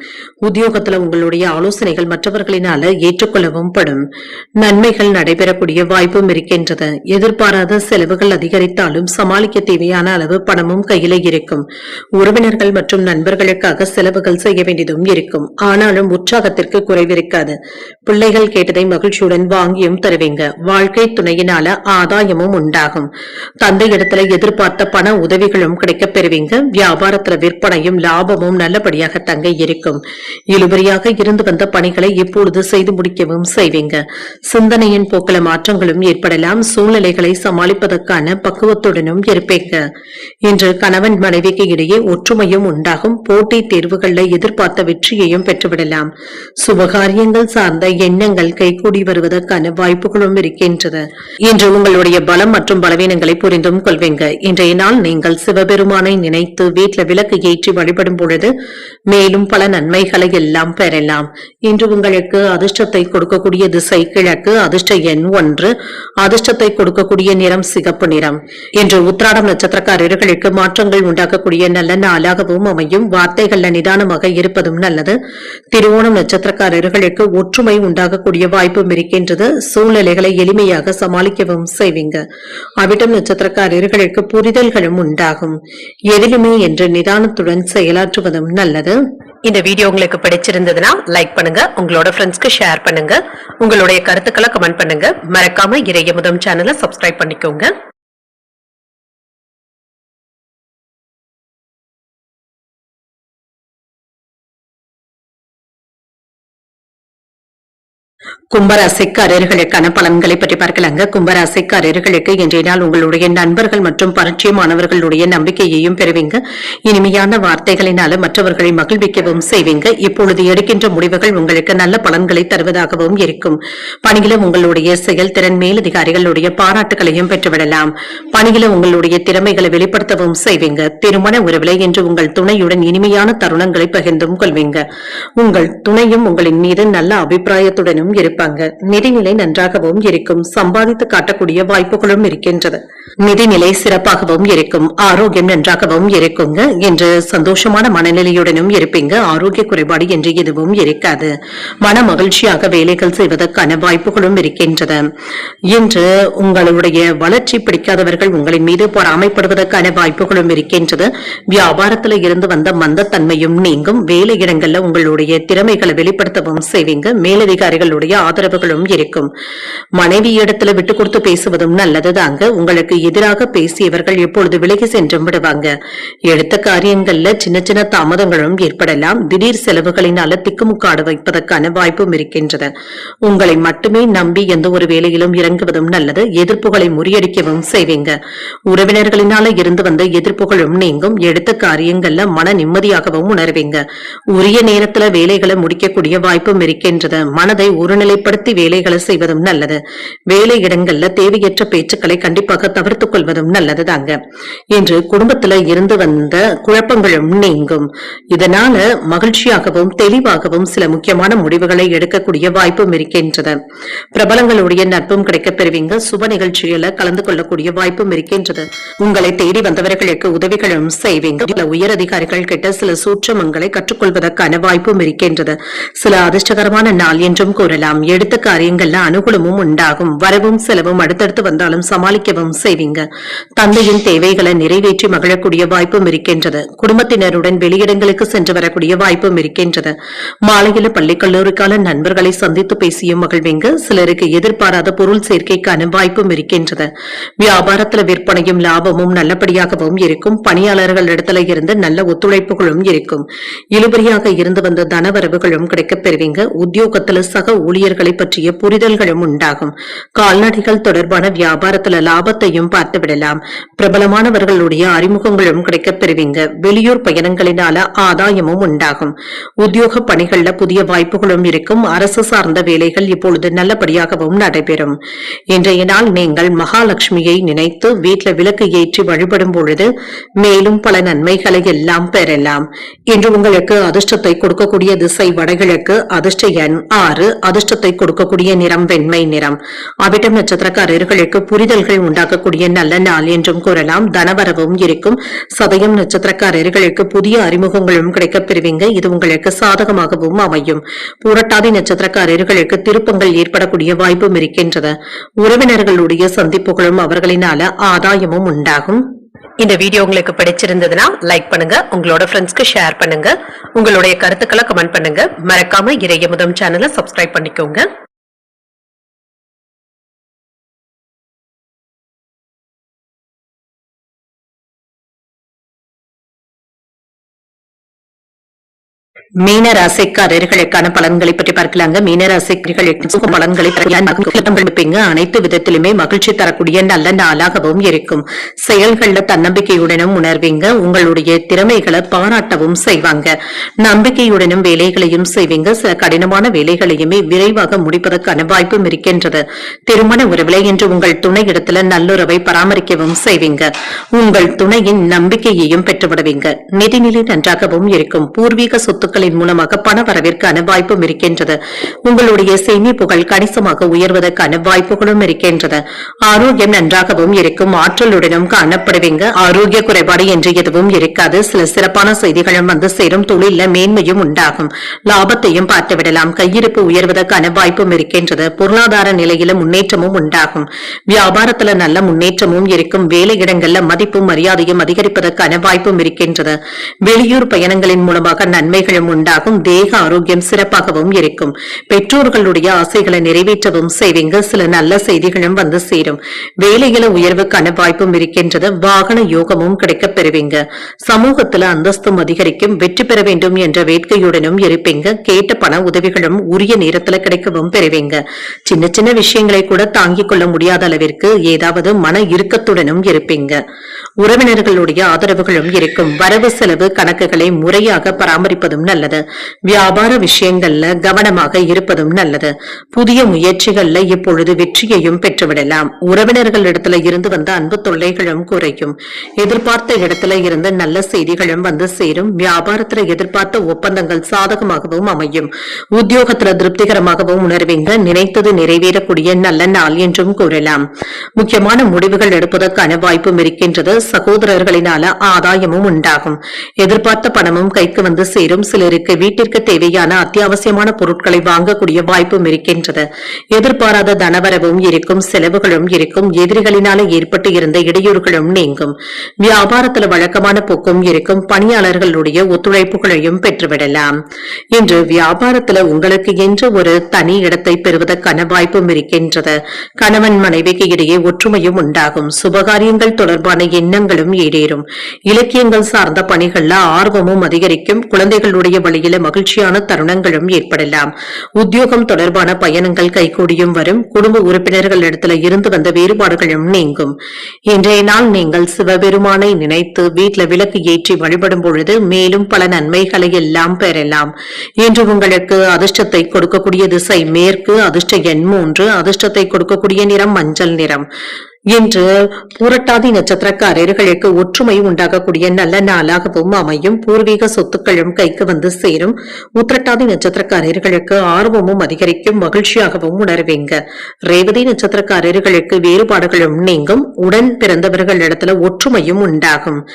உத்தியோகத்துல உங்களுடைய ஆலோசனைகள் மற்றவர்களினால ஏற்றுக்கொள்ளவும் படும். நன்மைகள் நடைபெறக்கூடிய வாய்ப்பும் இருக்கின்றது. எதிர்பாராத செலவுகள் அதிகரித்தாலும் சமாளிக்க தேவையான அளவு பணமும் கையில இருக்கும். உறவினர்கள் மற்றும் நண்பர்களுக்காக செலவுகள் செய்ய வேண்டியதும் இருக்கும். ஆனாலும் உற்சாகத்திற்கு குறைவிருக்காது. பிள்ளைகள் கேட்டதை மகிழ்ச்சியுடன் வாங்கியும் தருவீங்க. வாழ்க்கை துணையினால ஆதாயமும் உண்டாகும். தந்தை இடத்துல எதிர்பார்த்த பண உதவிகளும் கிடைக்கப் பெறுவீங்க. வியாபாரத்துல விற்பனையும் லாபமும் நல்லபடியாக தங்க இருக்கும். இழுபறியாக இருந்து வந்த பணிகளை இப்பொழுது செய்து முடிக்கவும் செய்வீங்க. சிந்தனையின் போக்கில மாற்றங்களும் ஏற்படலாம். சூழ்நிலைகளை சமாளிப்பதற்கான பக்குவத்துடனும் இருப்பீங்க. இன்று கணவன் மனைவிக்கு இடையே ஒற்றுமையும் உண்டாகும். போட்டி தேர்வுகள்ல எதிர்பார்த்த வெற்றியையும் பெற்றுவிடலாம். சுபகாரியங்கள் சார்ந்த எண்ணங்கள் கைகூடி வருவதற்கான வாய்ப்புகளும் இருக்கின்றது. இன்று உங்களுடைய பலம் மற்றும் பலவீனங்களை புரிந்தும் கொள்வீங்க. இன்றைய நாள் நீங்கள் சிவபெருமானை நினைத்து வீட்டில் விளக்கு ஏற்றி வழிபடும் பொழுது மேலும் பல நன்மைகளை எல்லாம் பெறலாம். இன்று உங்களுக்கு அதிர்ஷ்டத்தை கொடுக்கக்கூடிய திசை கிழக்கு. அதிர்ஷ்ட எண் 1. அதிர்ஷ்டத்தை கொடுக்கக்கூடிய நிறம் சிகப்பு நிறம். இன்று உத்திராடம் நட்சத்திரக்காரர்களுக்கு மாற்றங்கள் உண்டாக்கக்கூடிய நல்ல நாளாகவும் அமையும். வார்த்தைகள்ல நிதானமாக இருப்பதும் நல்லது. திருவோணம் நட்சத்திரக்காரர்களுக்கு ஒற்றுமை உண்டாகக்கூடிய வாய்ப்பும் இருக்கின்றது. சூழ்நிலைகளை எளிமையாக சமாளிக்கவும் செய்வீங்க. அவிட்டம் நட்சத்திரக்காரர்களுக்கு புரிதல்களும் உண்டாகும். எதிலுமே என்று நிதானத்துடன் செயலாற்றுவதும் நல்லது. இந்த வீடியோ உங்களுக்கு பிடிச்சிருந்ததுன்னா லைக் பண்ணுங்க. உங்களோட ஃப்ரெண்ட்ஸ்க்கு ஷேர் பண்ணுங்க. உங்களுடைய கருத்துக்களை கமெண்ட் பண்ணுங்க. மறக்காம இறையமுதம் சேனலை சப்ஸ்கிரைப் பண்ணிக்கோங்க. கும்பராசிக்காரர்களுக்கான பலன்களை பற்றி பார்க்கலாங்க. கும்பராசிக்காரர்களுக்கு இன்றைய நாள் உங்களுடைய நண்பர்கள் மற்றும் பரிச்சயமானவர்களுடைய நம்பிக்கையையும் பெறுவீங்க. இனிமையான வார்த்தைகளினால மற்றவர்களை மகிழ்விக்கவும் செய்வீங்க. இப்பொழுது எடுக்கின்ற முடிவுகள் உங்களுக்கு நல்ல பலன்களை தருவதாகவும் இருக்கும். பணியிலும் உங்களுடைய செயல்திறன் மேலதிகாரிகளுடைய பாராட்டுகளையும் பெற்றுவிடலாம். பணியிலும் உங்களுடைய திறமைகளை வெளிப்படுத்தவும் செய்வீங்க. திருமண உறவிலை என்று உங்கள் துணையுடன் இனிமையான தருணங்களை பகிர்ந்தும் கொள்வீங்க. உங்கள் துணையும் உங்களின் மீது நல்ல அபிப்பிராயத்துடனும் இருப்பாங்க. நிதிநிலை நன்றாகவும் இருக்கும். சம்பாதித்து காட்டக்கூடிய வாய்ப்புகளும் இருக்கின்றது. நிதிநிலை சிறப்பாகவும் இருக்கும். ஆரோக்கியம் நன்றாகவும் இருக்குங்க. என்று சந்தோஷமான மனநிலையுடனும் இருப்பீங்க. ஆரோக்கிய குறைபாடு என்று எதுவும் இருக்காது. மன மகிழ்ச்சியாக வேலைகள் செய்வதற்கான வாய்ப்புகளும் இருக்கின்றது. இன்று உங்களுடைய வளர்ச்சி பிடிக்காதவர்கள் உங்களின் மீது பொறாமைப்படுவதற்கான வாய்ப்புகளும் இருக்கின்றது. வியாபாரத்தில் இருந்து வந்த மந்தத்தன்மையும் நீங்கும். வேலை இடங்கள்ல உங்களுடைய திறமைகளை வெளிப்படுத்தவும் செய்வீங்க. மேலதிகாரிகளுடைய ஆதரவுகளும் இருக்கும். மனைவி இடத்துல விட்டு கொடுத்து பேசுவதும் நல்லது தாங்க. உங்களுக்கு எதிராக பேசியவர்கள் எப்பொழுது விலகி சென்றும் விடுவாங்க. எடுத்த காரியங்கள்ல சின்ன சின்ன தாமதங்களும் ஏற்படலாம். திடீர் செலவுகளினால திக்குமுக்காட வைப்பதற்கான வாய்ப்பும் இருக்கின்றது. உங்களை மட்டுமே நம்பி எந்த ஒரு வேலையிலும் இறங்குவதும் நல்லது. எதிர்ப்புகளை முறியடிக்கவும் செய்வீங்க. உறவினர்களினால இருந்து வந்த எதிர்ப்புகளும் நீங்கும். எடுத்த காரியங்கள்ல மன நிம்மதியாகவும் உணர்வீங்க. உரிய நேரத்துல வேலைகளை முடிக்கக்கூடிய வாய்ப்பும் இருக்கின்றது. மனதை ஒருநிலைப்படுத்தி வேலைகளை செய்வதும் நல்லது. வேலை இடங்கள்ல தேவையற்ற பேச்சுக்களை கண்டிப்பாக தவிர்த்துக் கொள்வதும் நல்லது தாங்க. இன்று குடும்பத்துல இருந்து வந்த குழப்பங்களும் நீங்கும். இதனால மகிழ்ச்சியாகவும் தெளிவாகவும் சில முக்கியமான முடிவுகளை எடுக்கக்கூடிய வாய்ப்பும் இருக்கின்றது. பிரபலங்களுடைய நட்பும் கிடைக்கப் பெறுவீங்க. சுப நிகழ்ச்சிகளை கலந்து கொள்ளக்கூடிய வாய்ப்பும் இருக்கின்றது. உங்களை தேடி வந்தவர்களுக்கு உதவிகளும் செய்வீங்க. உயர் அதிகாரிகள் கிட்ட சில சூட்சமங்களை கற்றுக்கொள்வதற்கான வாய்ப்பும் இருக்கின்றது. சில அதிர்ஷ்டகரமான நாள் என்றும் கூறலாம். உண்டாகும். எடுத்த காரியங்கள்ல அனுகூலமும் உண்டாகும். வரவும் செலவும் அடுத்தடுத்து வந்தாலும் சமாளிக்கவும் செய்வீங்க. தந்தையின் தேவைகளை நிறைவேற்றி மகிழக்கூடிய வாய்ப்பும் இருக்கின்றது. குடும்பத்தினருடன் வெளியிடங்களுக்கு சென்று வரக்கூடிய வாய்ப்பும் இருக்கின்றது. மாலையில பள்ளி கல்லூரிக்கால நண்பர்களை சந்தித்து பேசியும் மகிழ்வீங்க. சிலருக்கு எதிர்பாராத பொருள் சேர்க்கைக்கான வாய்ப்பும் இருக்கின்றது. வியாபாரத்துல விற்பனையும் லாபமும் நல்லபடியாகவும் இருக்கும். பணியாளர்கள் இடத்துல இருந்து நல்ல ஒத்துழைப்புகளும் இருக்கும். இழுபறியாக இருந்து வந்த தனவரவுகளும் கிடைக்கப் பெறுவீங்க. உத்தியோகத்துல சக ஊழியர்களை பற்றிய புரிதல்களும் உண்டாகும். கால்நடைகள் தொடர்பான வியாபாரத்துல லாபத்தையும் பார்த்து விடலாம். பிரபலமானவர்களுடைய அறிமுகங்களும் கிடைக்கப் பெறுவீங்க. வெளியூர் பயணங்களினால ஆதாயமும் உண்டாகும். உத்தியோக பணிகள்ல புதிய வாய்ப்புகளும் இருக்கும். அரசு சார்ந்த வேலைகள் இப்பொழுது நல்லபடியாகவும் நடைபெறும். இன்றைய நாள் நீங்கள் மகாலட்சுமியை நினைத்து வீட்டில் விளக்கு ஏற்றி வழிபடும் பொழுது மேலும் பல நன்மைகளை எல்லாம் பெறலாம். இன்று உங்களுக்கு அதிர்ஷ்டத்தை கொடுக்கக்கூடிய திசை வடகிழக்கு. அதிர்ஷ்ட எண் 6. அதிர்ஷ்டத்தை கொடுக்கக்கூடிய நிறம் வெண்மை நிறம். அவிட்டம் நட்சத்திரக்காரர்களுக்கு புரிதல்கள் உண்டாக்கக்கூடிய நல்ல நாள் என்றும் கூறலாம். தனவரவும் இருக்கும். சதயம் நட்சத்திரக்காரர்களுக்கு புதிய அறிமுகங்களும் கிடைக்கப் பெறுவீங்க. இது உங்களுக்கு சாதகமாகவும் அமையும். புரட்டாதி நட்சத்திரக்காரர்களுக்கு திருப்பங்கள் ஏற்படக்கூடிய வாய்ப்பும் இருக்கின்றது. உறவினர்களுடைய சந்திப்புகளும் அவர்களினால ஆதாயமும் உண்டாகும். இந்த வீடியோ உங்களுக்கு பிடிச்சிருந்ததுன்னா லைக் பண்ணுங்க, உங்களோட ஃப்ரெண்ட்ஸ்க்கு ஷேர் பண்ணுங்க, உங்களுடைய கருத்துக்களை கமெண்ட் பண்ணுங்க. மறக்காம இறையமுதம் சேனலை சப்ஸ்கிரைப் பண்ணிக்கோங்க. மீன ராசிக்காரர்களுக்கான பலன்களை பற்றி பார்க்கலாங்க. மீன ராசிக்காரர்களுக்கு பலன்களை இருப்பீங்க. அனைத்து விதத்திலுமே மகிழ்ச்சி தரக்கூடிய நல்ல நாளாகவும் இருக்கும். செயல்கள்ல தன்னம்பிக்கையுடனும் உணர்வீங்க. உங்களுடைய திறமைகளை பாராட்டவும் செய்வாங்க. நம்பிக்கையுடனும் வேலைகளையும் செய்வீங்க. சில கடினமான வேலைகளையுமே விரைவாக முடிப்பதற்கான வாய்ப்பும் இருக்கின்றது. திருமண உறவிலை என்று உங்கள் துணை இடத்துல நல்லுறவை பராமரிக்கவும் செய்வீங்க. உங்கள் துணையின் நம்பிக்கையையும் பெற்றுவிடுவீங்க. நிதிநிலை நன்றாகவும் இருக்கும். பூர்வீக சொத்துக்கள் மூலமாக பண வரவிற்கான வாய்ப்பும் இருக்கின்றது. உங்களுடைய சேமிப்புகள் கணிசமாக உயர்வதற்கான வாய்ப்புகளும் இருக்கின்றது. ஆரோக்கியம் நன்றாகவும் இருக்கும். ஆற்றலுடனும் காணப்படுவீங்க. ஆரோக்கிய குறைபாடு என்று எதுவும் இருக்காது. சில சிறப்பான செய்திகளும் வந்து சேரும். தொழில மேன்மையும் உண்டாகும். லாபத்தையும் பார்த்துவிடலாம். கையிருப்பு உயர்வதற்கான வாய்ப்பும் இருக்கின்றது. பொருளாதார நிலையில முன்னேற்றமும் உண்டாகும். வியாபாரத்துல நல்ல முன்னேற்றமும் இருக்கும். வேலையிடங்கள்ல மதிப்பும் மரியாதையும் அதிகரிப்பதற்கான வாய்ப்பும் இருக்கின்றது. வெளியூர் பயணங்களின் மூலமாக நன்மைகளும் உண்டாகும். தேக ஆரோக்கியம் சிறப்பாகவும் இருக்கும். பெற்றோர்களுடைய ஆசைகளை நிறைவேற்றவும் செய்வீங்க. சில நல்ல செய்திகளும் வந்து சேரும். வேலையில உயர்வுக்கான வாய்ப்பும் இருக்கின்றது. வாகன யோகமும் கிடைக்கப் பெறுவீங்க. சமூகத்துல அந்தஸ்தும் அதிகரிக்கும். வெற்றி பெற வேண்டும் என்ற வேட்கையுடனும் இருப்பீங்க. கேட்ட பண உதவிகளும் உரிய நேரத்துல கிடைக்கவும் பெறுவீங்க. சின்ன சின்ன விஷயங்களை கூட தாங்கிக் கொள்ள முடியாத அளவிற்கு ஏதாவது மன இறுக்கத்துடனும் இருப்பீங்க. உறவினர்களுடைய ஆதரவுகளும் இருக்கும். வரவு செலவு கணக்குகளை முறையாக பராமரிப்பதும் நல்லது. வியாபார விஷயங்கள்ல கவனமாக இருப்பதும் நல்லது. புதிய முயற்சிகள்ல இப்பொழுது வெற்றியையும் பெற்றுவிடலாம். உறவினர்கள் இடத்துல இருந்து வந்த அன்பு தொல்லைகளும் குறையும். எதிர்பார்த்த இடத்துல இருந்து நல்ல செய்திகளும் வந்து சேரும். வியாபாரத்துல எதிர்பார்த்த ஒப்பந்தங்கள் சாதகமாகவும் அமையும். உத்தியோகத்துல திருப்திகரமாகவும் உணர்வீங்க. நினைத்தது நிறைவேறக்கூடிய நல்ல நாள் என்றும் கூறலாம். முக்கியமான முடிவுகள் எடுப்பதற்கான வாய்ப்பும் இருக்கின்றது. சகோதரர்களினால ஆதாயமும் உண்டாகும். எதிர்பார்த்த பணமும் கைக்கு வந்து சேரும். சிலருக்கு வீட்டிற்கு தேவையான அத்தியாவசியமான பொருட்களை வாங்கக்கூடிய வாய்ப்பும் இருக்கின்றது. எதிர்பாராத தனவரவும் இருக்கும். செலவுகளும் இருக்கும். எதிரிகளினால ஏற்பட்டு இருந்த இடையூறுகளும் நீங்கும். வியாபாரத்தில் வழக்கமான போக்கும் இருக்கும். பணியாளர்களுடைய ஒத்துழைப்புகளையும் பெற்றுவிடலாம். இன்று வியாபாரத்தில் உங்களுக்கு என்று ஒரு தனி இடத்தை பெறுவதற்கான வாய்ப்பும் இருக்கின்றது. கணவன் மனைவிக்கு இடையே ஒற்றுமையும் உண்டாகும். சுபகாரியங்கள் தொடர்பான எண்ணங்களும் ஈடேறும். இலக்கியங்கள் சார்ந்த பணிகள்ல ஆர்வமும் அதிகரிக்கும். குழந்தைகளுடைய வழியில மகிழ்ச்சியான தருணங்களும் ஏற்படலாம். உத்தியோகம் தொடர்பான பயணங்கள் கைகூடியும் வரும். குடும்ப உறுப்பினர்கள் இடத்துல இருந்து வந்த வேறுபாடுகளும் நீங்கும். இன்றைய நாள் நீங்கள் சிவபெருமானை நினைத்து வீட்டில் விளக்கு ஏற்றி வழிபடும் பொழுது மேலும் பல நன்மைகளை எல்லாம் பெறலாம். இன்று உங்களுக்கு அதிர்ஷ்டத்தை கொடுக்கக்கூடிய திசை மேற்கு. அதிர்ஷ்ட எண் 3. அதிர்ஷ்டத்தை கொடுக்கக்கூடிய நிறம் மஞ்சள் நிறம். இன்று புரட்டாதி நட்சத்திரக்காரர்களுக்கு ஒற்றுமை உண்டாகக்கூடிய நல்ல நாளாகவும் அமையும். பூர்வீக சொத்துக்களும் கைக்கு வந்து சேரும். உத்திரட்டாதி நட்சத்திரக்காரர்களுக்கு ஆர்வமும் அதிகரிக்கும், மகிழ்ச்சியாகவும் உணர்வீங்க. ரேவதி நட்சத்திரக்காரர்களுக்கு வேறுபாடுகளும் நீங்கும், உடன் பிறந்தவர்களிடத்துல ஒற்றுமையும் உண்டாகும்.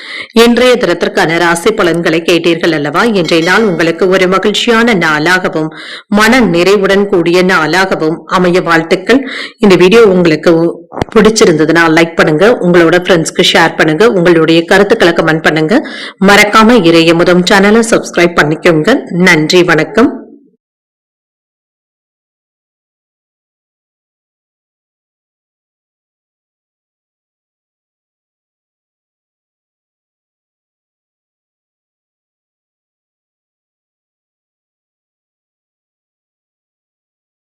இன்றைய தினத்திற்கான ராசி பலன்களை கேட்டீர்கள் அல்லவா? இன்றைய நாள் உங்களுக்கு ஒரு மகிழ்ச்சியான நாளாகவும் மன நிறைவுடன் கூடிய நாளாகவும் அமைய வாழ்த்துக்கள். இந்த வீடியோ உங்களுக்கு பிடிச்சிருந்ததுன்னா லைக் பண்ணுங்க, உங்களோட ஃப்ரெண்ட்ஸ்க்கு ஷேர் பண்ணுங்க, உங்களுடைய கருத்துக்களை கமெண்ட் பண்ணுங்க. மறக்காம இறையமுதம் சேனலை சப்ஸ்கிரைப் பண்ணிக்கோங்க. நன்றி, வணக்கம்.